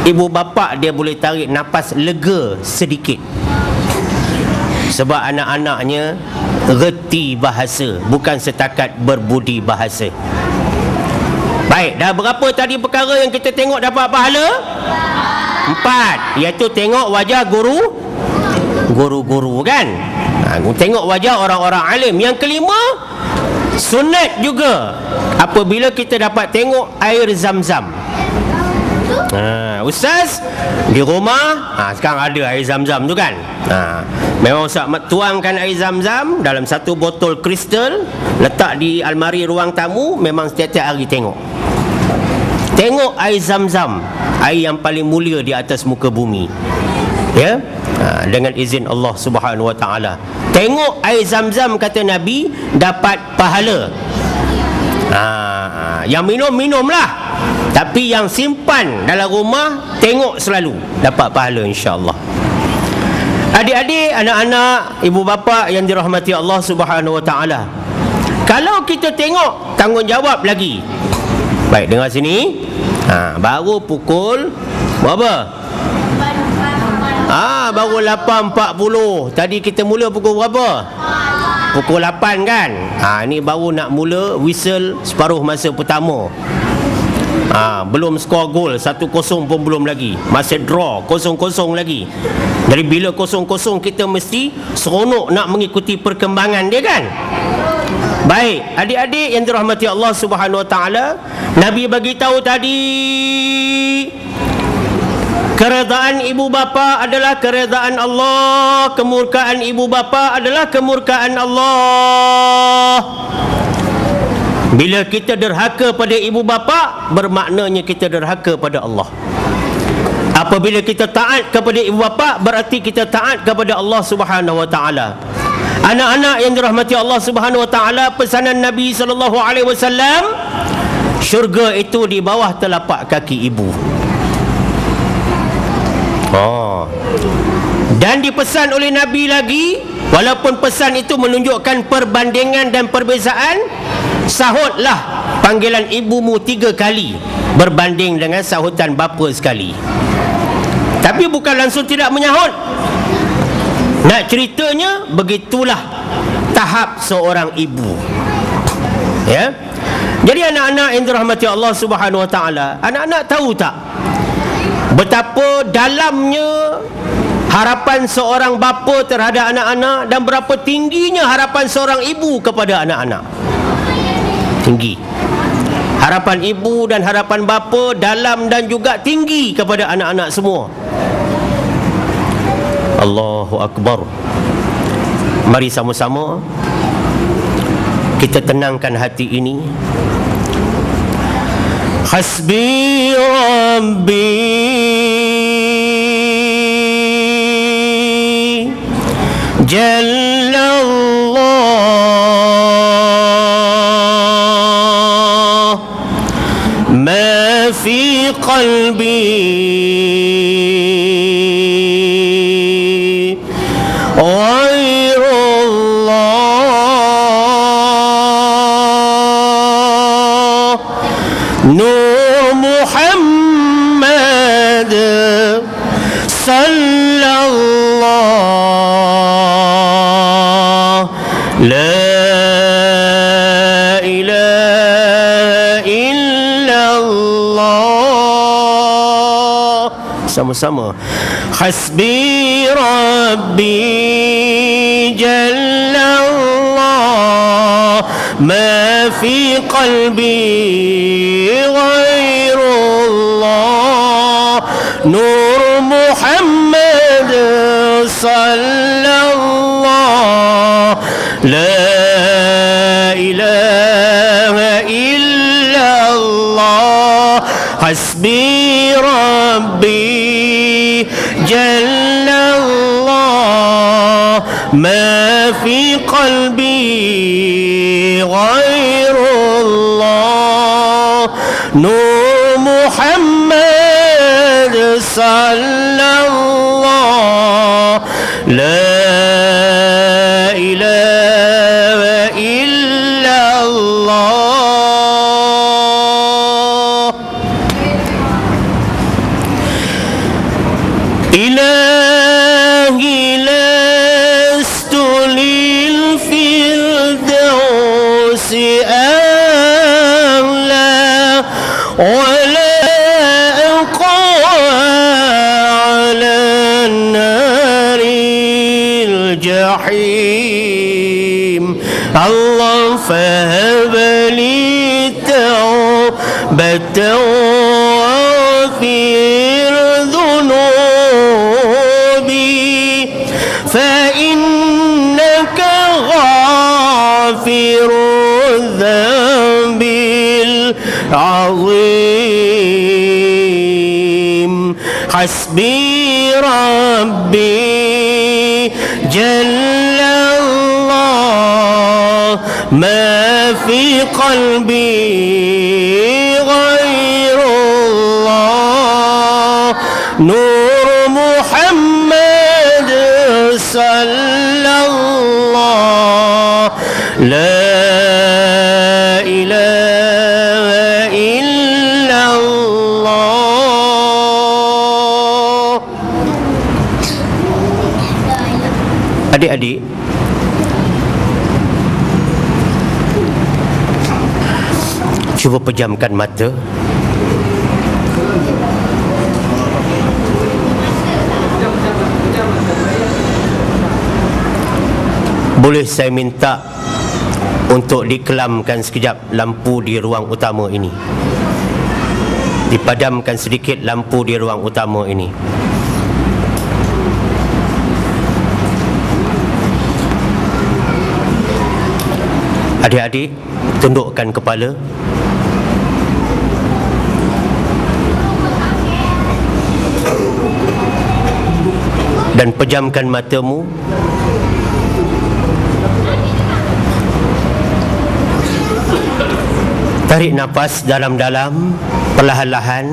ibu bapa dia boleh tarik nafas lega sedikit. Sebab anak-anaknya reti bahasa, bukan setakat berbudi bahasa. Baik, dah berapa tadi perkara yang kita tengok dapat pahala? 4. Iaitu tengok wajah guru-guru kan. Tengok wajah orang-orang alim. Yang kelima, sunat juga apabila kita dapat tengok air zam-zam. Ustaz di rumah sekarang ada air zam-zam tu kan. Memang Ustaz tuangkan air zam-zam dalam satu botol kristal, letak di almari ruang tamu. Memang setiap-tiap hari tengok air zam-zam, air yang paling mulia di atas muka bumi, ya. Dengan izin Allah Subhanahu Wa Taala. Tengok air zam-zam, kata Nabi, dapat pahala. Yang minumlah, tapi yang simpan dalam rumah, tengok selalu, dapat pahala insya-Allah. Adik-adik, anak-anak, ibu bapa yang dirahmati Allah Subhanahu Wa Taala, kalau kita tengok, tanggungjawab lagi. Baik, dengar sini. Baru pukul berapa? Baru 8.40. Tadi kita mula pukul berapa? Pukul 8 kan. Ni baru nak mula whistle separuh masa pertama. Belum skor gol, 1-0 pun belum lagi. Masih draw, 0-0 lagi. Dari bila 0-0 kita mesti seronok nak mengikuti perkembangan dia kan. Baik, adik-adik yang dirahmati Allah Subhanahu Wa Taala, Nabi bagi tahu tadi, keredaan ibu bapa adalah keredaan Allah, kemurkaan ibu bapa adalah kemurkaan Allah. Bila kita derhaka pada ibu bapa, bermaknanya kita derhaka pada Allah. Apabila kita taat kepada ibu bapa, berarti kita taat kepada Allah Subhanahu Wa Taala. Anak-anak yang dirahmati Allah Subhanahu Wa Taala, pesanan Nabi sallallahu alaihi wasallam, syurga itu di bawah telapak kaki ibu. Dan dipesan oleh Nabi lagi, walaupun pesan itu menunjukkan perbandingan dan perbezaan, sahutlah panggilan ibumu 3 kali berbanding dengan sahutan bapa sekali. Tapi bukan langsung tidak menyahut. Nak ceritanya, begitulah tahap seorang ibu, ya. Jadi anak-anak yang dirahmati Allah Subhanahu Wa Taala, anak-anak tahu tak betapa dalamnya harapan seorang bapa terhadap anak-anak, dan berapa tingginya harapan seorang ibu kepada anak-anak? Tinggi. Harapan ibu dan harapan bapa dalam dan juga tinggi kepada anak-anak semua. Allahu Akbar. Mari sama-sama kita tenangkan hati ini. Hasbi Rabbi Jalla Allah ma fi qalbi غير الله نور محمد صلى الله لا إله إلا الله. Sama-sama. Hasbi Rabbi Jalla Allah ma fi qalbi ghairullah nur Muhammad sallallahu la ilaha illallah. Hasbi Rabbi Jalla Allah ما في قلبي غير الله نور محمد صلى الله لا إله إلا الله. إلهي لست للفردوس أعلى ولا أقوى على النار الجحيم الله فهب لي توبة واغفر ذنوبي فإنك غافر الذنب العظيم حسبي ربي جل الله ما في قلبي غير الله نور محمد صلى الله لا إله إلا الله. Adik-adik, cuba pejamkan mata. Boleh saya minta untuk dikelamkan sekejap lampu di ruang utama ini? Dipadamkan sedikit lampu di ruang utama ini. Adik-adik, tundukkan kepala. Dan pejamkan matamu. Tarik nafas dalam-dalam, perlahan-lahan.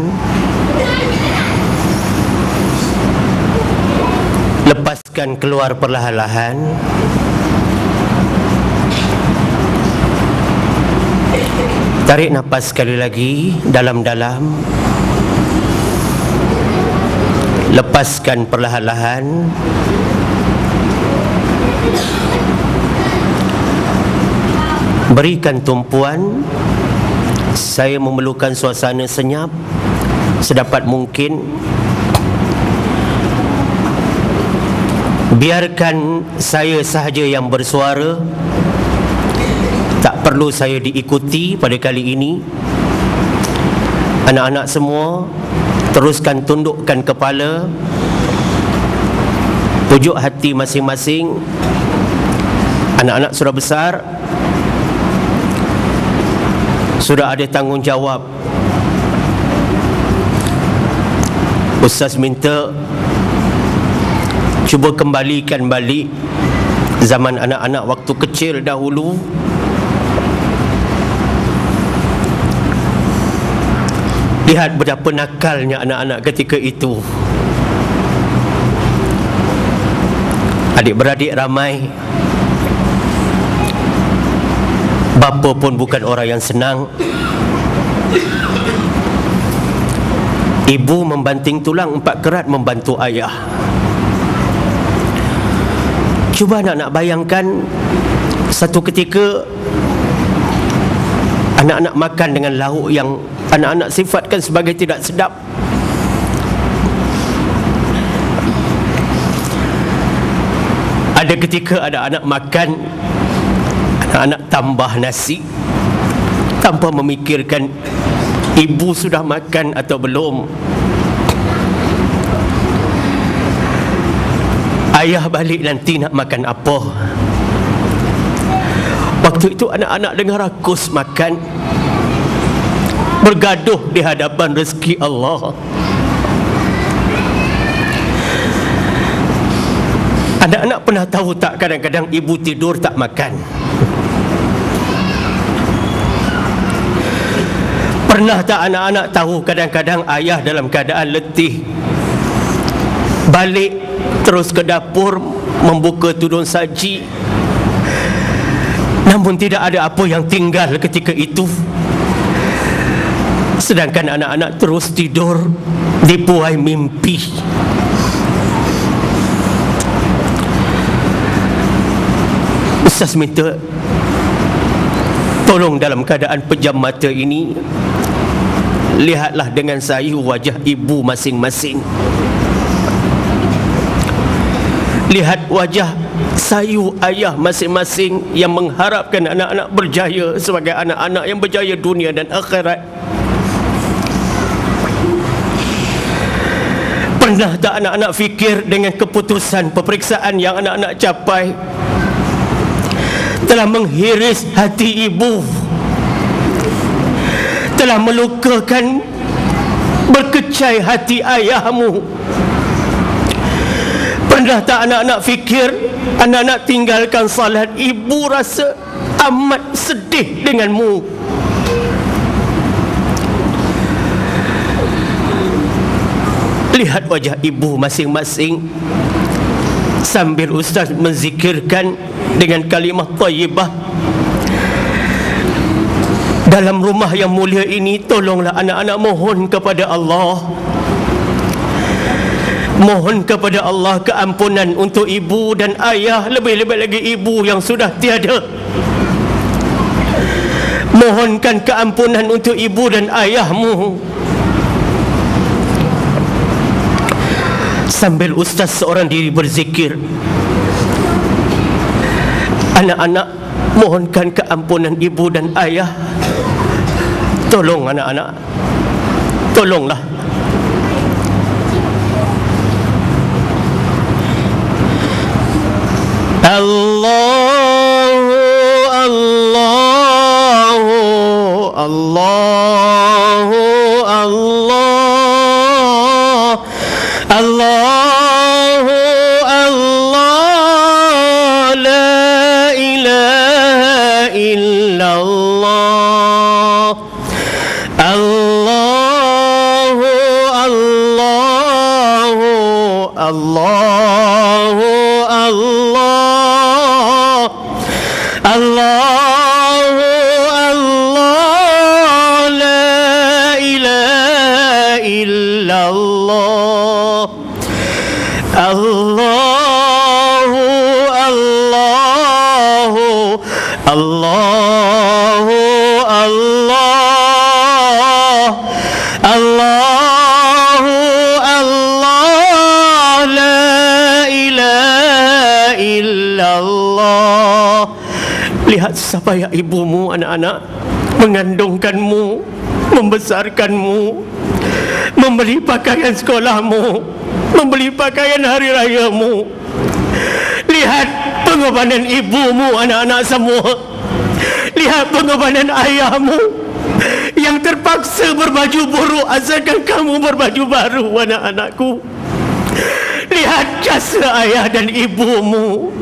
Lepaskan keluar perlahan-lahan. Tarik nafas sekali lagi dalam-dalam. Lepaskan perlahan-lahan. Berikan tumpuan. Saya memerlukan suasana senyap sedapat mungkin. Biarkan saya sahaja yang bersuara. Tak perlu saya diikuti pada kali ini. Anak-anak semua, teruskan tundukkan kepala. Pujuk hati masing-masing. Anak-anak sudah besar, sudah ada tanggungjawab. Ustaz minta cuba kembalikan balik zaman anak-anak waktu kecil dahulu. Lihat betapa nakalnya anak-anak ketika itu. Adik-beradik ramai. Bapa pun bukan orang yang senang. Ibu membanting tulang 4 kerat membantu ayah. Cuba anak-anak bayangkan, satu ketika anak-anak makan dengan lauk yang anak-anak sifatkan sebagai tidak sedap. Ada ketika ada anak makan, anak-anak tambah nasi tanpa memikirkan ibu sudah makan atau belum. Ayah balik nanti nak makan apa. Waktu itu anak-anak dengar rakus makan, bergaduh di hadapan rezeki Allah. Anak-anak pernah tahu tak, kadang-kadang ibu tidur tak makan. Pernah tak anak-anak tahu kadang-kadang ayah dalam keadaan letih balik terus ke dapur membuka tudung saji, namun tidak ada apa yang tinggal ketika itu. Sedangkan anak-anak terus tidur dipuai mimpi. Ustaz minta tolong dalam keadaan pejam mata ini, lihatlah dengan sayu wajah ibu masing-masing. Lihat wajah sayu ayah masing-masing yang mengharapkan anak-anak berjaya sebagai anak-anak yang berjaya dunia dan akhirat. Pernah tak anak-anak fikir dengan keputusan peperiksaan yang anak-anak capai telah menghiris hati ibu, telah melukakan, berkecai hati ayahmu? Pernah tak anak-anak fikir anak-anak tinggalkan salat, ibu rasa amat sedih denganmu? Lihat wajah ibu masing-masing sambil ustaz menzikirkan dengan kalimah thayyibah. Dalam rumah yang mulia ini, tolonglah anak-anak mohon kepada Allah, mohon kepada Allah keampunan untuk ibu dan ayah, lebih-lebih lagi ibu yang sudah tiada. Mohonkan keampunan untuk ibu dan ayahmu. Sambil ustaz seorang diri berzikir, anak-anak mohonkan keampunan ibu dan ayah. Tolong anak-anak, tolonglah. Allahu Allahu Allahu Allah, Allahu Allah, la ilaha illallah. Allahu Allahu Allahu Allah, Allahu Allah, la ilaha illallah. Allahu Allahu Allahu Allah, Allahu Allah, la ilaha illallah. Lihat supaya ibumu, anak-anak, mengandungkanmu, membesarkanmu, membeli pakaian sekolahmu, membeli pakaian hari rayamu. Lihat pengorbanan ibumu, anak-anak semua. Lihat pengorbanan ayahmu yang terpaksa berbaju buruk asalkan kamu berbaju baru, anak-anakku. Lihat jasa ayah dan ibumu.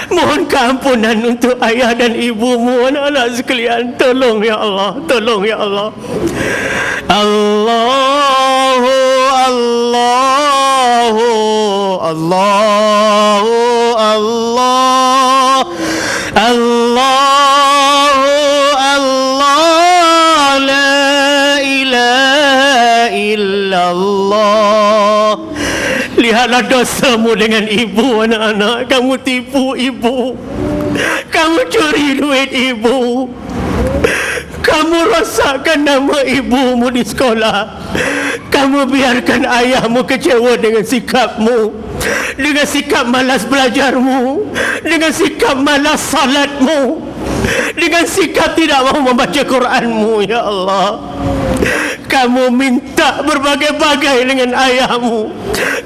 Mohon keampunan untuk ayah dan ibumu, anak-anak sekalian. Tolong ya Allah, tolong ya Allah. Allahu Allahu Allahu Allah, Allahu Allah, la ilaha illallah. Lihatlah dosamu dengan ibu, anak-anak. Kamu tipu ibu, kamu curi duit ibu, kamu rosakkan nama ibumu di sekolah, kamu biarkan ayahmu kecewa dengan sikapmu, dengan sikap malas belajarmu, dengan sikap malas salatmu, dengan sikap tidak mahu membaca Quranmu. Ya Allah, kamu minta berbagai-bagai dengan ayahmu,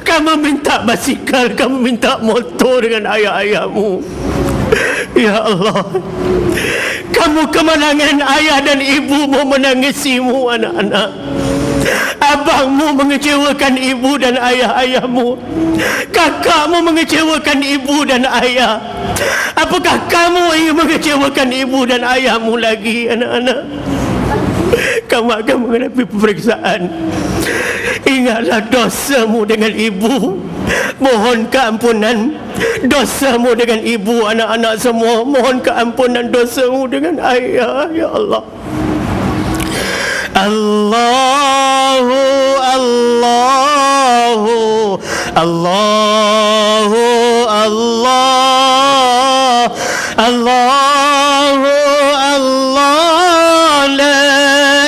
kamu minta basikal, kamu minta motor dengan ayah-ayahmu. Ya Allah, kamu kemenangan ayah dan ibumu menangisimu, anak-anak. Abangmu mengecewakan ibu dan ayah-ayahmu, kakakmu mengecewakan ibu dan ayah. Apakah kamu ingin mengecewakan ibu dan ayahmu lagi, anak-anak? Kamu akan menghadapi peperiksaan. Ingatlah dosamu dengan ibu, mohon keampunan. Dosamu dengan ibu, anak-anak semua, mohon keampunan dosamu dengan ayah. Ya Allah, Allahu Allahu Allahu Allah, Allahu Allah, la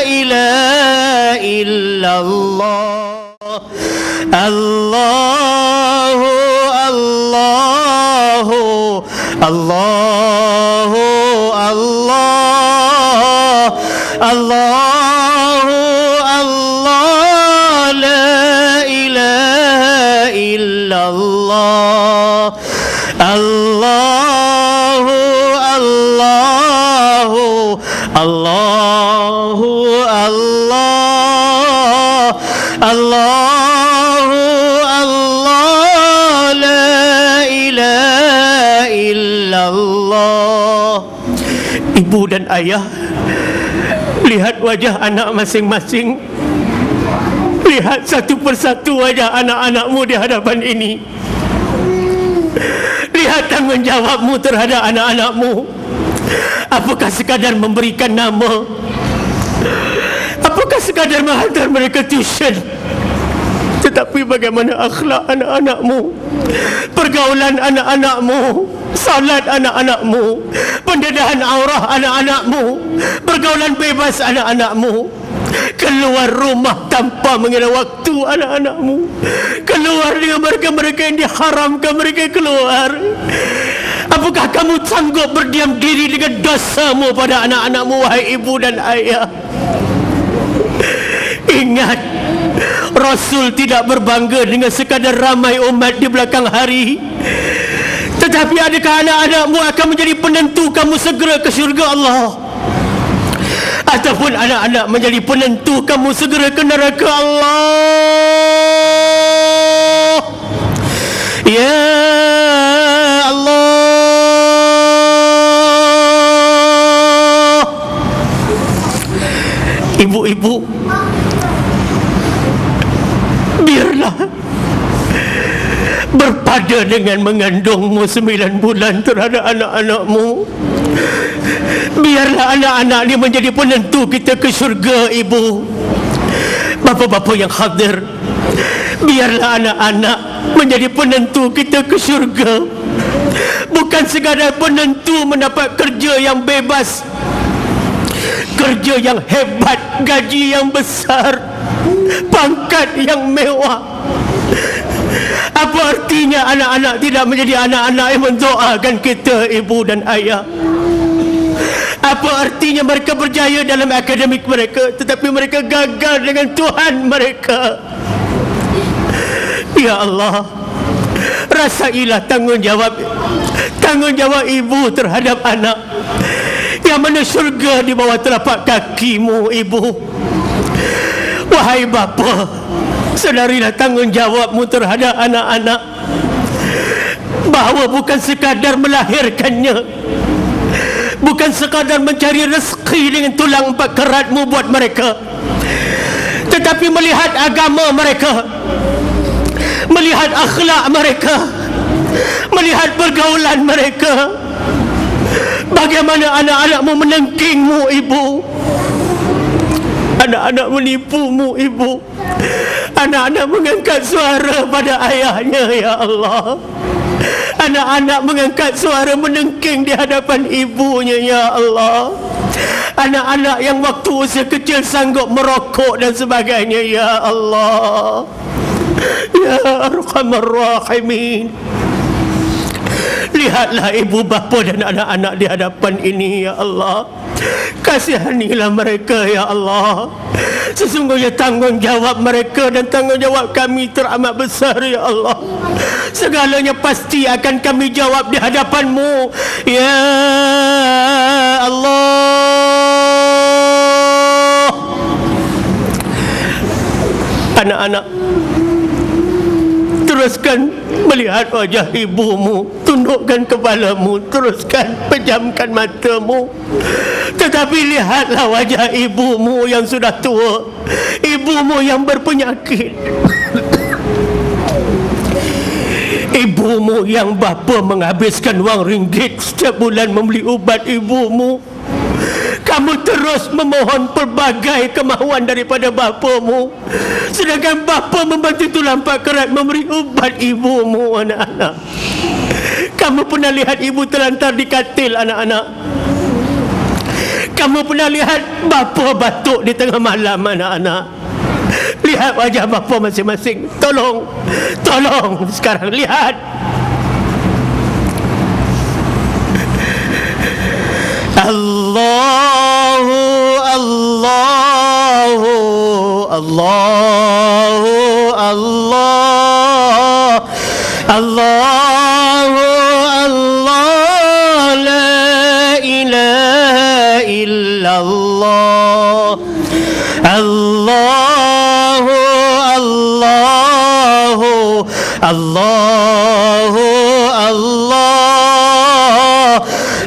ilaha illallah. Allahu Allah Allahu Allahu Allahu Allah Allahu Allah la ilaha illallah. Ibu dan ayah, lihat wajah anak masing-masing. Lihat satu persatu wajah anak-anakmu di hadapan ini. Lihat tanggungjawabmu terhadap anak-anakmu. Apakah sekadar memberikan nama? Apakah sekadar menghantar mereka tuition? Tetapi bagaimana akhlak anak-anakmu, pergaulan anak-anakmu, salat anak-anakmu, pendedahan aurah anak-anakmu, pergaulan bebas anak-anakmu, keluar rumah tanpa mengira waktu anak-anakmu, keluar dengan mereka-mereka yang diharamkan mereka keluar. Apakah kamu sanggup berdiam diri dengan dosamu pada anak-anakmu, wahai ibu dan ayah? Ingat, Rasul tidak berbangga dengan sekadar ramai umat di belakang hari. Tetapi adakah anak-anakmu akan menjadi penentu kamu segera ke syurga Allah? Ataupun anak-anak menjadi penentu kamu segera ke neraka Allah? Ya Allah. Ibu-ibu, biarlah berpada dengan mengandungmu 9 bulan terhadap anak-anakmu. Biarlah anak-anak ini menjadi penentu kita ke syurga, ibu. Bapa-bapa yang hadir, biarlah anak-anak menjadi penentu kita ke syurga. Bukan sekadar penentu mendapat kerja yang bebas, kerja yang hebat, gaji yang besar, pangkat yang mewah. Apa artinya anak-anak tidak menjadi anak-anak yang mendoakan kita, ibu dan ayah? Apa artinya mereka berjaya dalam akademik mereka tetapi mereka gagal dengan Tuhan mereka? Ya Allah, rasailah tanggungjawab ibu terhadap anak, yang mana syurga di bawah telapak kakimu, ibu. Wahai bapa, sedarilah tanggungjawabmu terhadap anak-anak, bahawa bukan sekadar melahirkannya, bukan sekadar mencari rezeki dengan tulang 4 keratmu buat mereka, tetapi melihat agama mereka, melihat akhlak mereka, melihat pergaulan mereka. Bagaimana anak-anakmu menengkingmu, ibu? Anak-anak menipumu, ibu. Anak-anak mengangkat suara pada ayahnya, ya Allah. Anak-anak mengangkat suara menengking di hadapan ibunya, ya Allah. Anak-anak yang waktu usia kecil sanggup merokok dan sebagainya, ya Allah. Ya Arhamar Rahimin, lihatlah ibu bapa dan anak-anak di hadapan ini, ya Allah. Kasihanilah mereka, ya Allah. Sesungguhnya tanggungjawab mereka dan tanggungjawab kami teramat besar, ya Allah. Segalanya pasti akan kami jawab di hadapan-Mu, ya Allah. Anak-anak, teruskan melihat wajah ibumu, tundukkan kepalamu, teruskan pejamkan matamu. Tetapi lihatlah wajah ibumu yang sudah tua, ibumu yang berpenyakit, ibumu yang bapa menghabiskan wang ringgit setiap bulan membeli ubat ibumu. Kamu terus memohon pelbagai kemahuan daripada bapamu, sedangkan bapa membantu tulang 4 kerat memberi ubat ibumu. Anak-anak, kamu pernah lihat ibu terlantar di katil, anak-anak? Kamu pernah lihat bapa batuk di tengah malam, anak-anak? Lihat wajah bapa masing-masing. Tolong sekarang lihat. Allahu Allahu Allahu Allah Allah Allah, la ilaha illallah. Allahu, Allahu, Allahu, Allah,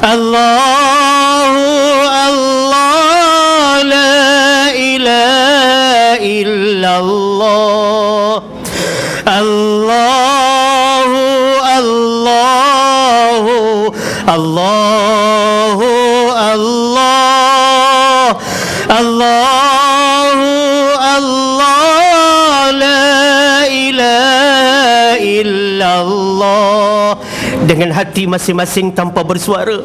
Allahu, Allah, la ilaha illallah. Allahu, Allahu, Allahu, Allah, Allahu, Allah, la ilaha illallah. Dengan hati masing-masing tanpa bersuara,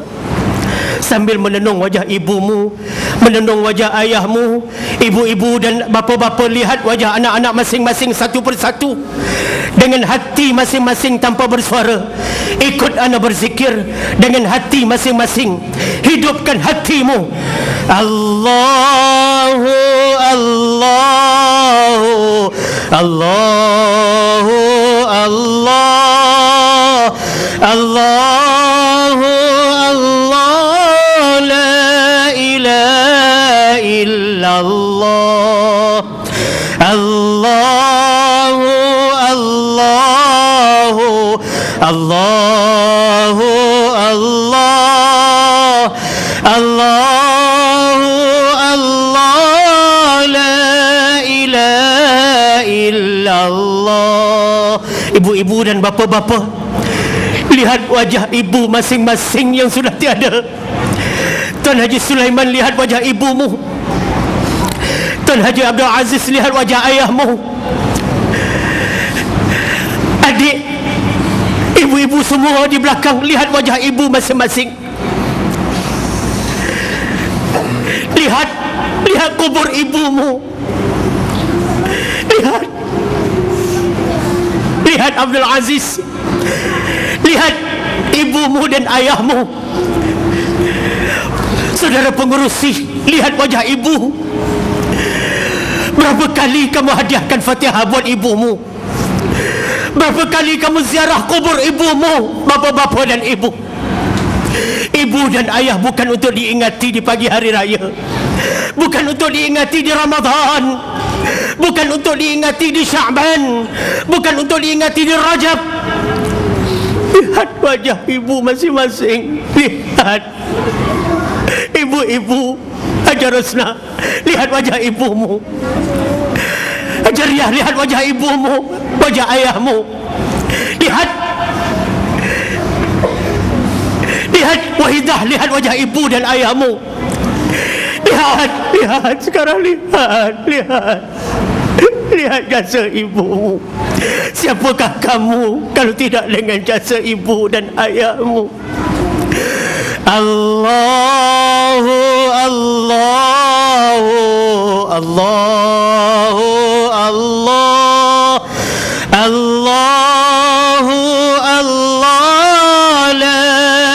sambil menenung wajah ibumu, menenung wajah ayahmu. Ibu-ibu dan bapa-bapa, lihat wajah anak-anak masing-masing satu persatu. Dengan hati masing-masing tanpa bersuara, ikut ana berzikir dengan hati masing-masing. Hidupkan hatimu. Allahu, Allahu, Allahu, Allah, Allahu, Allah, la ilaha illallah. Allahu, Allahu, Allahu, Allah, Allahu, Allah, la ilaha illallah. Ibu-ibu dan bapa-bapa, lihat wajah ibu masing-masing yang sudah tiada. Tuan Haji Sulaiman, lihat wajah ibumu. Tuan Haji Abdul Aziz, lihat wajah ayahmu. Adik, ibu-ibu semua di belakang, lihat wajah ibu masing-masing. Lihat, lihat kubur ibumu. Lihat, lihat Abdul Aziz. Lihat ibumu dan ayahmu. Saudara pengurusi, lihat wajah ibu. Berapa kali kamu hadiahkan Fatihah buat ibumu? Berapa kali kamu ziarah kubur ibumu, bapa-bapa dan ibu? Ibu dan ayah bukan untuk diingati di pagi hari raya, bukan untuk diingati di Ramadan, bukan untuk diingati di Sya'ban, bukan untuk diingati di Rajab. Lihat wajah ibu masing-masing. Lihat ibu-ibu. Hajar Rosna, lihat wajah ibumu. Hajar Riyah, lihat wajah ibumu, wajah ayahmu. Lihat, lihat Wahidah, lihat wajah ibu dan ayahmu. Lihat, lihat sekarang, lihat, lihat, lihat jasa ibumu. Siapakah kamu kalau tidak dengan jasa ibu dan ayahmu? Allahu, Allahu, Allahu, Allah, Allahu, Allah, la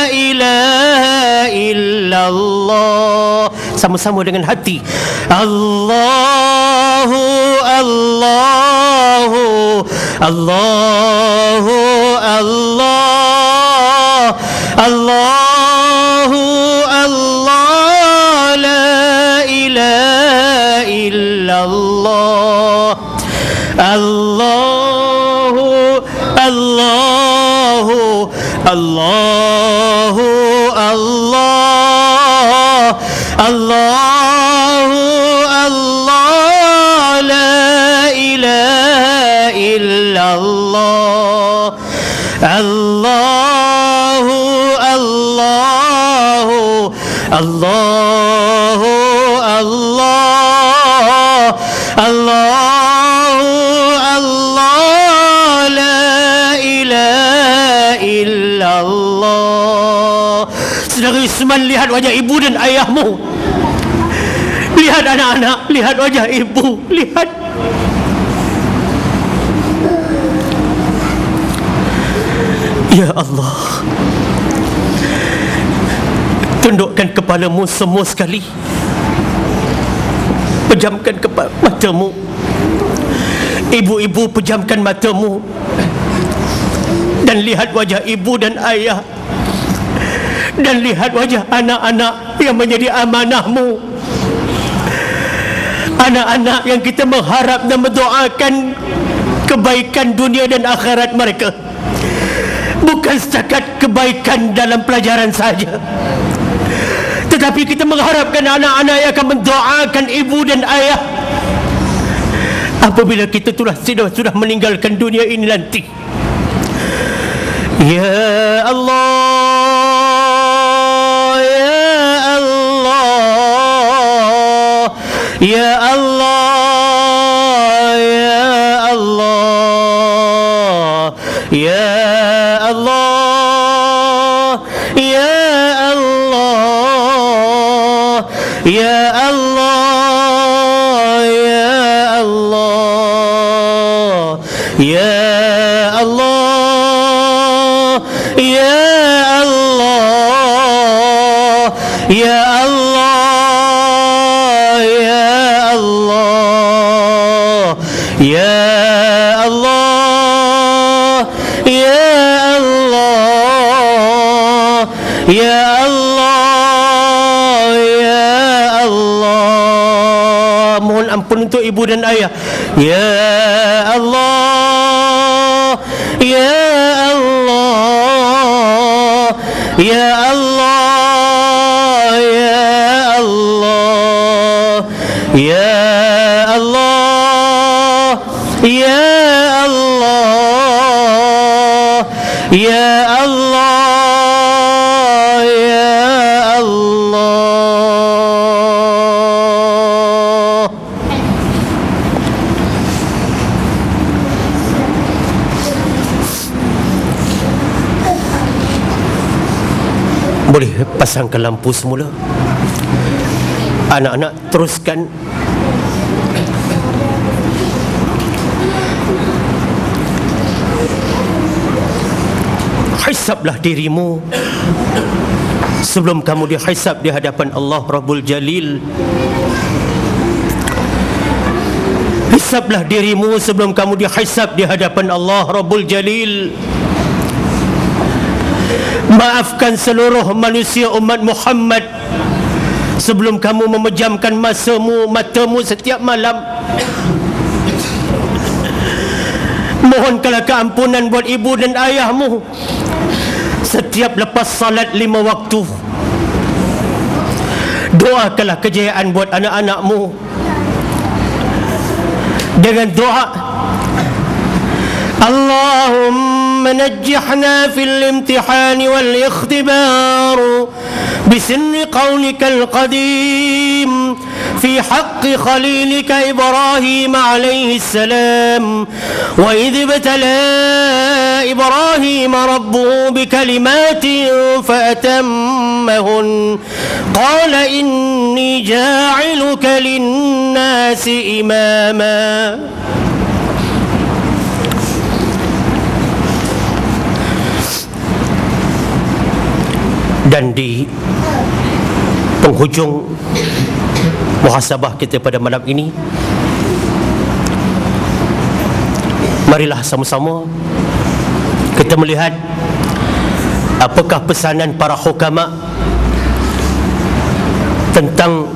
ilaha illallah. Sama-sama dengan hati. Allahu, Allahu, Allahu, Allah, Allahu, Allah, la ilaha illallah. Allahu, Allahu, Allahu, Allah, Allahu, Allah, la ilaha illallah. Allahu, Allahu, Allahu, Allah, Allahu, Allah, la ilaha illallah. Saudara Isman, lihat wajah ibu dan ayahmu. Lihat anak-anak, lihat wajah ibu. Lihat. Ya Allah, tundukkan kepalamu semua sekali. Pejamkan matamu. Ibu-ibu, pejamkan matamu Dan lihat wajah ibu dan ayah, dan lihat wajah anak-anak yang menjadi amanahmu. Anak-anak yang kita mengharap dan mendoakan kebaikan dunia dan akhirat mereka, bukan setakat kebaikan dalam pelajaran saja, tetapi kita mengharapkan anak-anak yang akan mendoakan ibu dan ayah apabila kita sudah meninggalkan dunia ini nanti. Ya Allah, ya Allah, ya Allah, ya Allah, ya Allah, ya Allah, ya Allah, ya Allah, ya Allah, ya Allah, ya Allah, ya Allah, ya Allah, ya Allah, ya Allah, ya Allah. Mohon ampun untuk ibu dan ayah. Ya Allah, ya Allah, ya Allah, ya Allah, ya Allah, ya Allah, ya Allah, ya Allah. Boleh pasangkan lampu semula. Anak-anak teruskan. Hisablah dirimu sebelum kamu dihisab di hadapan Allah Rabbul Jalil. Hisablah dirimu sebelum kamu dihisab di hadapan Allah Rabbul Jalil. Maafkan seluruh manusia umat Muhammad sebelum kamu memejamkan matamu setiap malam. Mohonkanlah keampunan buat ibu dan ayahmu setiap lepas salat 5 waktu. Doakanlah kejayaan buat anak-anakmu dengan doa, Allahumma najjihna fil imtihan wal ikhtibar بسن قولك القديم في حق خليلك إبراهيم عليه السلام وإذ ابتلى إبراهيم ربه بكلمات فأتمهن قال إني جاعلك للناس إماما. Dan di penghujung muhasabah kita pada malam ini, marilah sama-sama kita melihat apakah pesanan para hukama tentang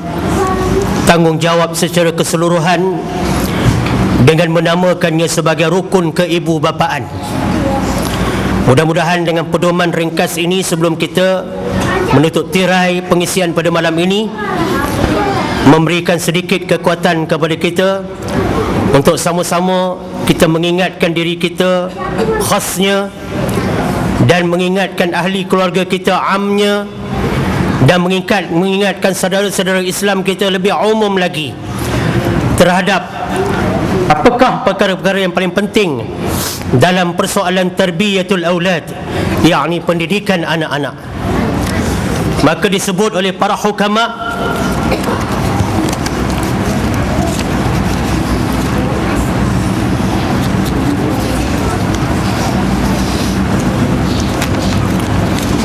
tanggungjawab secara keseluruhan dengan menamakannya sebagai rukun keibubapaan. Mudah-mudahan dengan pedoman ringkas ini sebelum kita menutup tirai pengisian pada malam ini, memberikan sedikit kekuatan kepada kita untuk sama-sama kita mengingatkan diri kita khasnya dan mengingatkan ahli keluarga kita amnya, dan mengingatkan saudara-saudara Islam kita lebih umum lagi terhadap apakah perkara-perkara yang paling penting dalam persoalan tarbiyatul aulad, yakni pendidikan anak-anak. Maka disebut oleh para hukama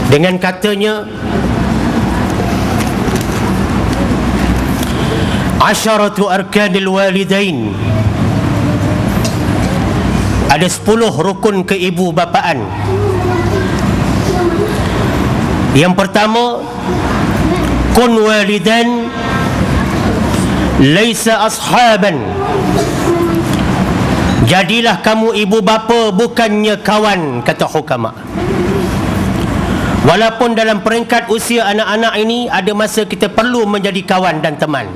dengan katanya asyaratu arkanil walidain. Ada 10 rukun keibubapaan Yang pertama, kun walidan laisa ashaban. Jadilah kamu ibu bapa, bukannya kawan, kata hukama. Walaupun dalam peringkat usia anak-anak ini ada masa kita perlu menjadi kawan dan teman,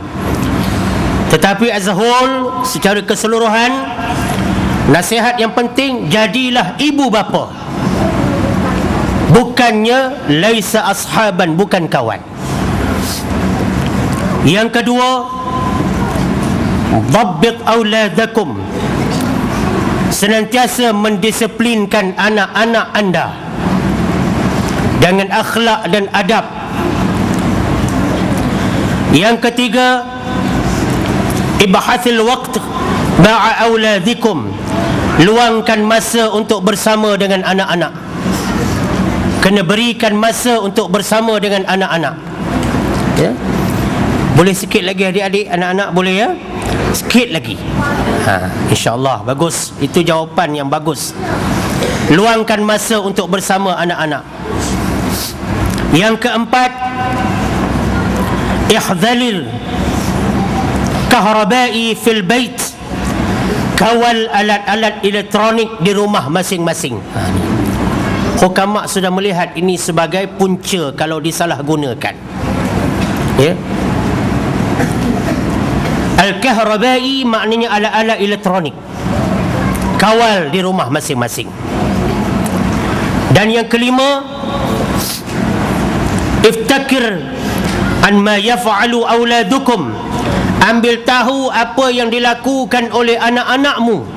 tetapi as a whole, secara keseluruhan, nasihat yang penting, jadilah ibu bapa, bukannya laisa ashaban, bukan kawan. Yang kedua, dhabbit auladakum, senantiasa mendisiplinkan anak-anak anda dengan akhlak dan adab. Yang ketiga, ibhathil waqt ma'a auladikum, luangkan masa untuk bersama dengan anak-anak. Kena berikan masa untuk bersama dengan anak-anak, ya? Boleh sikit lagi adik-adik, anak-anak boleh, ya? Sikit lagi, InsyaAllah. Bagus, itu jawapan yang bagus. Luangkan masa untuk bersama anak-anak. Yang keempat, ihdhalil kahrabai fil bait, kawal alat-alat elektronik di rumah masing-masing. Hukama sudah melihat ini sebagai punca kalau disalahgunakan, ya. Al-kahrabai maknanya alat-alat elektronik, kawal di rumah masing-masing. Dan yang kelima, iftakir an ma yaf'alu auladukum, ambil tahu apa yang dilakukan oleh anak-anakmu.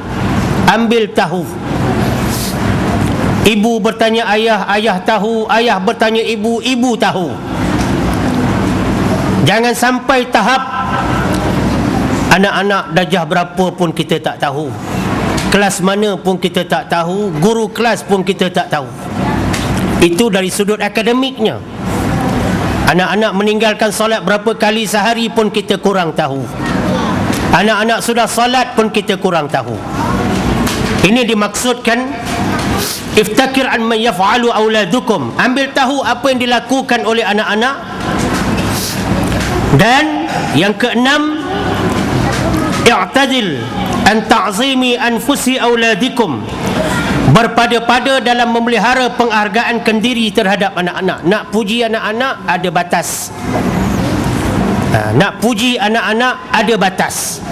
Ambil tahu. Ibu bertanya ayah, ayah tahu. Ayah bertanya ibu, ibu tahu. Jangan sampai tahap anak-anak darjah berapa pun kita tak tahu, kelas mana pun kita tak tahu, guru kelas pun kita tak tahu. Itu dari sudut akademiknya. Anak-anak meninggalkan solat berapa kali sehari pun kita kurang tahu. Anak-anak sudah solat pun kita kurang tahu. Ini dimaksudkan iftakir an man yaf'alu auladukum, ambil tahu apa yang dilakukan oleh anak-anak. Dan yang keenam, i'tadil an ta'zimi anfusi auladikum, berpada-pada dalam memelihara penghargaan kendiri terhadap anak-anak. Nak puji anak-anak ada batas. Nak puji anak-anak ada batas.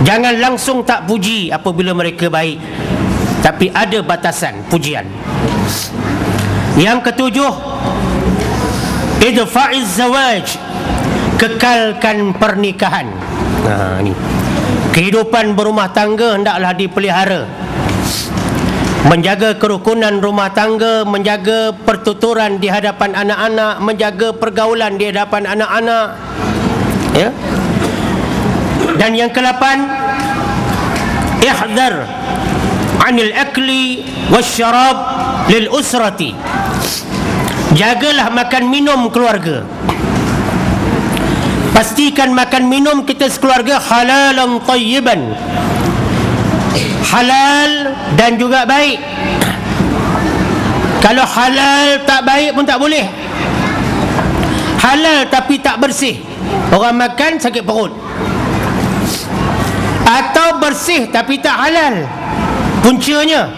Jangan langsung tak puji apabila mereka baik, tapi ada batasan pujian. Yang ketujuh, idfa'iz zawaj, kekalkan pernikahan. Ini kehidupan berumah tangga hendaklah dipelihara. Menjaga kerukunan rumah tangga, menjaga pertuturan di hadapan anak-anak, menjaga pergaulan di hadapan anak-anak, ya. Dan yang ke-8, ihdar anil akli wasyarab lil usrati, jagalah makan minum keluarga. Pastikan makan minum kita sekeluarga halalan tayyiban, halal dan juga baik. Kalau halal tak baik pun tak boleh. Halal tapi tak bersih, orang makan sakit perut. Atau bersih tapi tak halal, puncanya.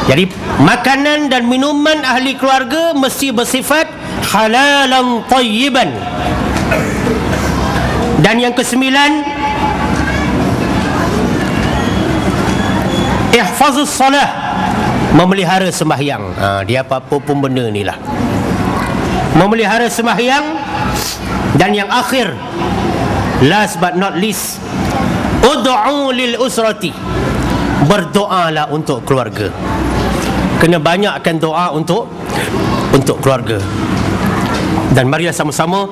Jadi makanan dan minuman ahli keluarga mesti bersifat halalan tayyiban. Dan yang ke-9, ihfazus salah, memelihara sembahyang. Dia apa-apa pun benda ni lah, memelihara sembahyang. Dan yang akhir, last but not least, ud'u lil usrati, berdoalah untuk keluarga. Kena banyakkan doa untuk keluarga. Dan marilah sama-sama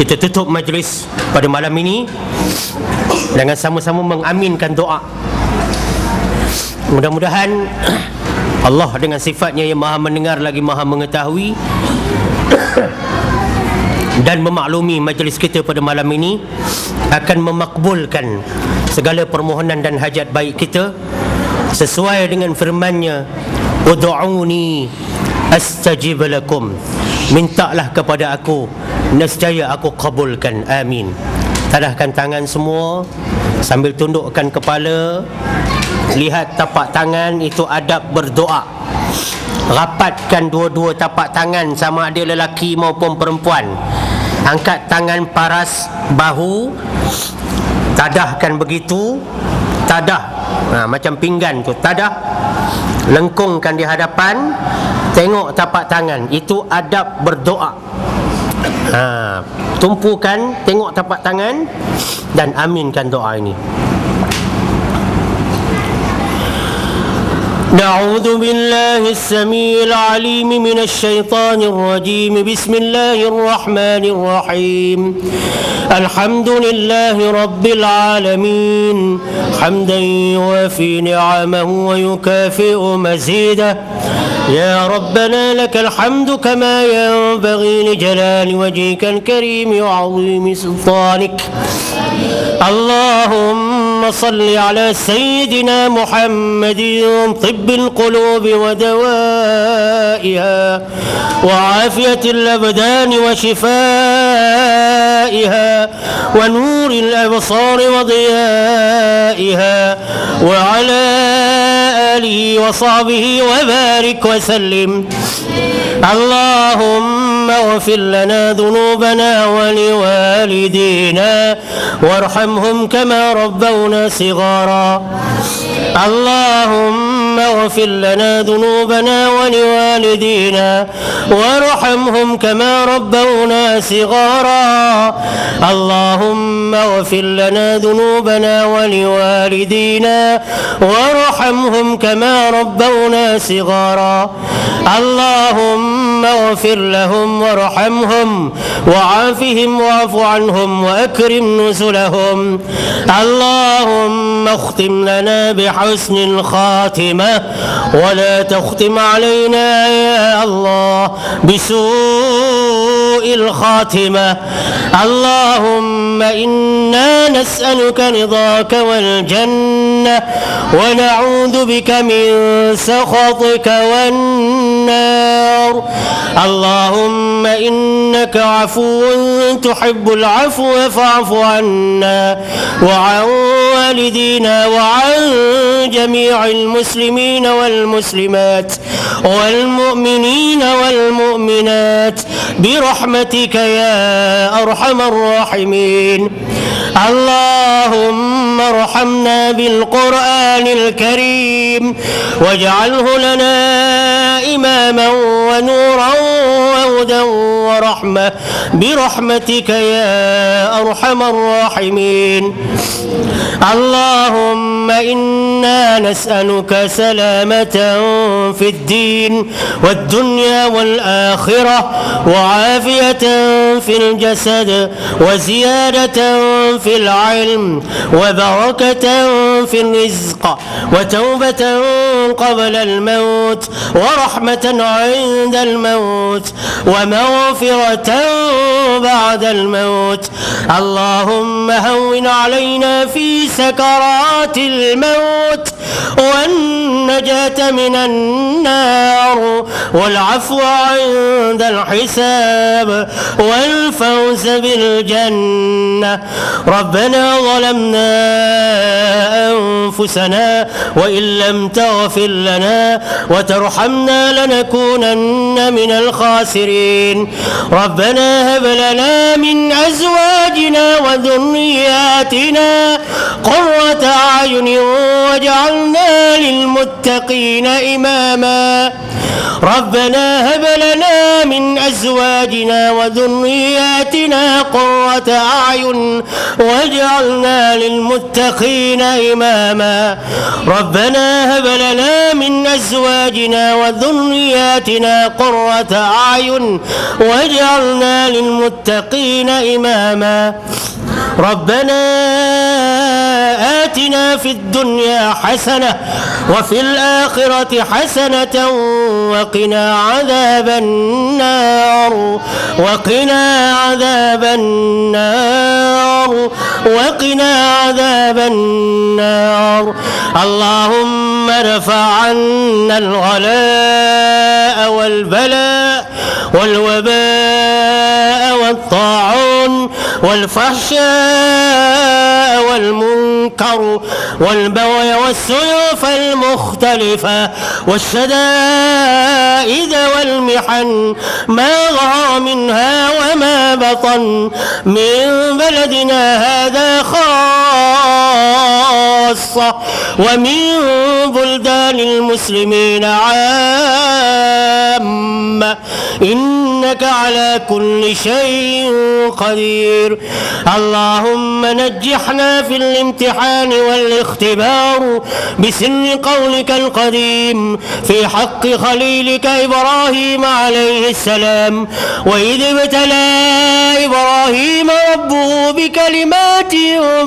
kita tutup majlis pada malam ini dengan sama-sama mengaminkan doa. Mudah-mudahan Allah dengan sifatnya yang maha mendengar lagi maha mengetahui dan memaklumi majlis kita pada malam ini akan memakbulkan segala permohonan dan hajat baik kita sesuai dengan firman-Nya, ud'uni astajib lakum. Mintalah kepada aku, nescaya aku kabulkan. Amin. Tadahkan tangan semua sambil tundukkan kepala. Lihat tapak tangan, itu adab berdoa. Rapatkan dua-dua tapak tangan, sama ada lelaki maupun perempuan. Angkat tangan paras bahu, tadahkan begitu. Tadah, macam pinggan tu, tadah, lengkungkan di hadapan. Tengok tapak tangan, itu adab berdoa. Tumpukan, tengok tapak tangan dan aminkan doa ini. نعوذ بالله السميع العليم من الشيطان الرجيم. بسم الله الرحمن الرحيم. الحمد لله رب العالمين حمدا يوافي نعمه ويكافئ مزيده. يا ربنا لك الحمد كما ينبغي لجلال وجهك الكريم وعظيم سلطانك. اللهم صل على سيدنا محمد طب القلوب ودوائها وعافية الأبدان وشفائها ونور الأبصار وضيائها وعلى آله وصحبه وبارك وسلم. اللهم اغفر لنا ذنوبنا ولوالدينا وارحمهم كما ربونا صغارا. اللهم اغفر لنا ذنوبنا ولوالدينا وارحمهم كما ربونا صغارا. اللهم اغفر لنا ذنوبنا ولوالدينا وارحمهم كما ربونا صغارا. اللهم اغفر لهم وارحمهم وعافهم واعف عنهم واكرم نزلهم. اللهم اختم لنا بحسن الخاتمة ولا تختم علينا يا الله بسوء الخاتمة. اللهم إنا نسألك رضاك والجنة ونعوذ بك من سخطك والنار. اللهم إنك عفو تحب العفو فاعف عنا وعن والدينا وعن جميع المسلمين والمسلمات والمؤمنين والمؤمنات برحمتك يا أرحم الراحمين. اللهم ارحمنا بالقرآن الكريم واجعله لنا إماما ونورا وهدى ورحمة برحمتك يا أرحم الراحمين. اللهم إنا نسألك سلامة في الدين والدنيا والآخرة وعافية في الجسد وزيادة في العلم وبركة في الرزق وتوبة قبل الموت ورحمة عند الموت ومغفرة بعد الموت. اللهم هون علينا في سكرات الموت والنجاة من النار والعفو عند الحساب والفوز بالجنة. ربنا ظلمنا أنفسنا وإن لم تغفر لنا وترحمنا لنكونن من الخاسرين. ربنا هب لنا من أزواجنا وذرياتنا قرة أعين واجعلنا للمتقين إماما. ربنا هب لنا من أزواجنا وذرياتنا قرة أعين واجعلنا للمتقين إماما. ربنا هب لنا من أزواجنا وذرياتنا قرة أعين واجعلنا للمتقين إماما. ربنا آتنا في الدنيا حسنة وفي الآخرة حسنة وقنا عذاب النار وقنا عذاب النار وقنا عذاب النار. اللهم ارفع عنا الغلاء والبلاء والوباء والطاعون والفحشاء والمنكر والبغي والسيوف المختلفة والشدائد والمحن ما ظهر منها وما بطن من بلدنا هذا خاصة ومن بلدان المسلمين عامة إنك على كل شيء قدير. اللهم نجحنا في الامتحان والاختبار بسن قولك القديم في حق خليلك إبراهيم عليه السلام، وإذ ابتلى إبراهيم ربه بكلمات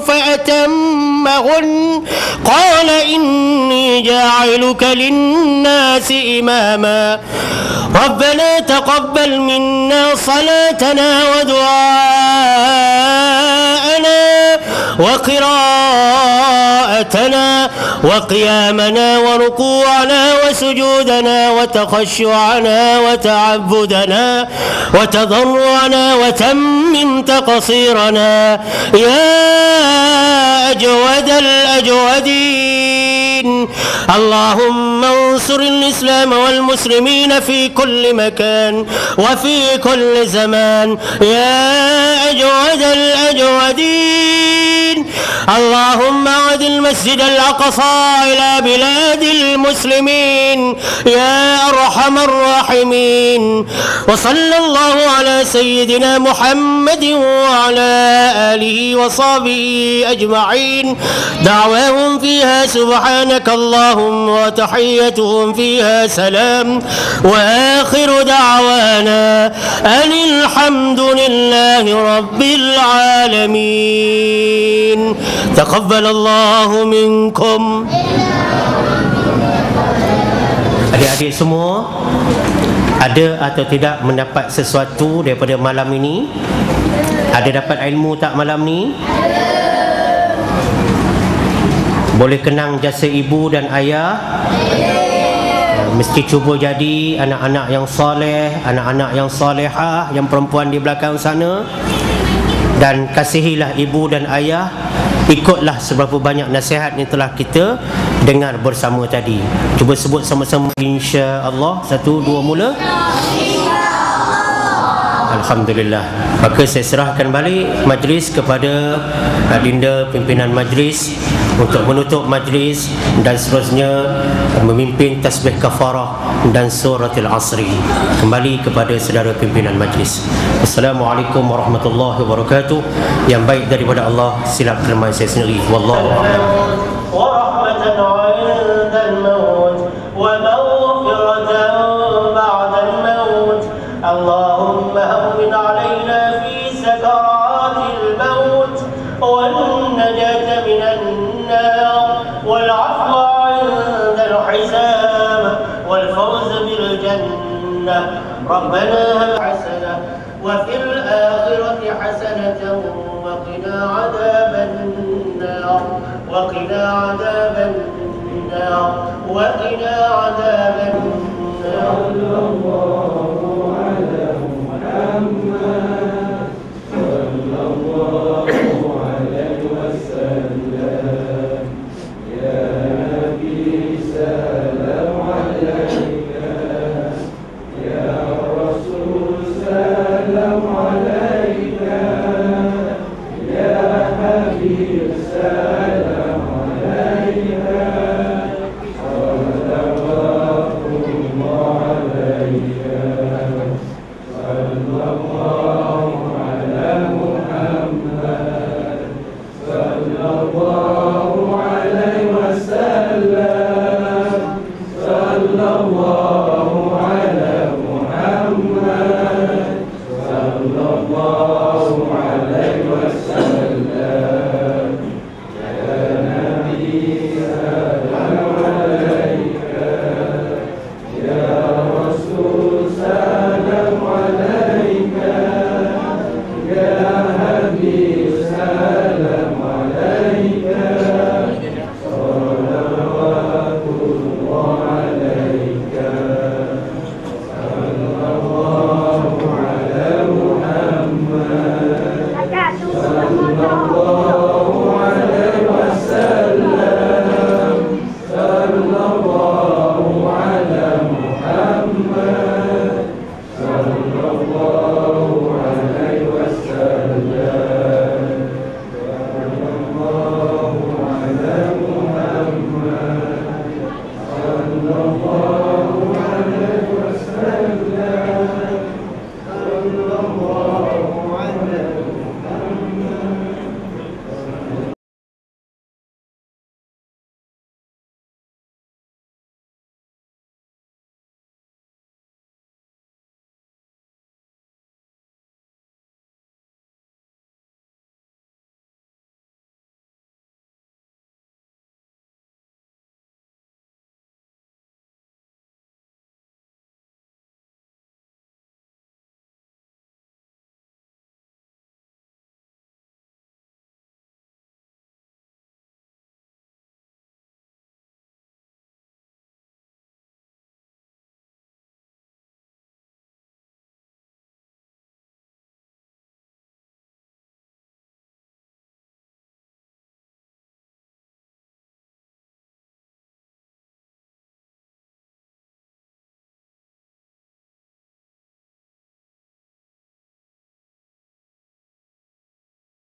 فأتمهن قال إني جاعلك للناس إماما ربنا تقبل منا صلاتنا ودعاءنا وقراءتنا وقيامنا وركوعنا وسجودنا وتخشعنا وتعبدنا وتضرعنا وتمم تقصيرنا يا أجود الأجودين. اللهم انصر الإسلام والمسلمين في كل مكان وفي كل زمان يا أجود الأجودين. اللهم أعد المسجد الأقصى إلى بلاد المسلمين يا أرحم الراحمين. وصلى الله على سيدنا محمد وعلى آله وصحبه أجمعين. دعواهم فيها سبحانك اللهم وتحيتهم فيها سلام، وآخر دعوانا أن الحمد لله رب العالمين. تقبل الله منكم. Adik-adik semua, ada atau tidak mendapat sesuatu daripada malam ini? Ada dapat ilmu tak malam ni? Boleh kenang jasa ibu dan ayah? Mesti cuba jadi anak-anak yang soleh, anak-anak yang solehah, yang perempuan di belakang sana. Dan kasihilah ibu dan ayah. Ikutlah seberapa banyak nasihat yang telah kita dengar bersama tadi. Cuba sebut sama-sama insya-Allah. 1, 2 mula. Alhamdulillah. Maka saya serahkan balik majlis kepada Adinda pimpinan majlis untuk menutup majlis dan seterusnya memimpin tasbih kafarah dan suratul asri. Kembali kepada saudara pimpinan majlis. Assalamualaikum warahmatullahi wabarakatuh. Yang baik daripada Allah silap kelemahan saya sendiri. Wallahu a'lam. Wa rahmatan 'indal maut wa maghfiratan ba'dal maut. Allahumma hawwin 'alaina fi sakaratil maut wan najata minan nar wal 'afwa 'indal hisab wal fawz bil jannah. Rabbana hab hasanah wa fil akhirati hasanatan wa qina 'adzaban nar wa qina 'adzaban nar wa qina 'adzaban nar.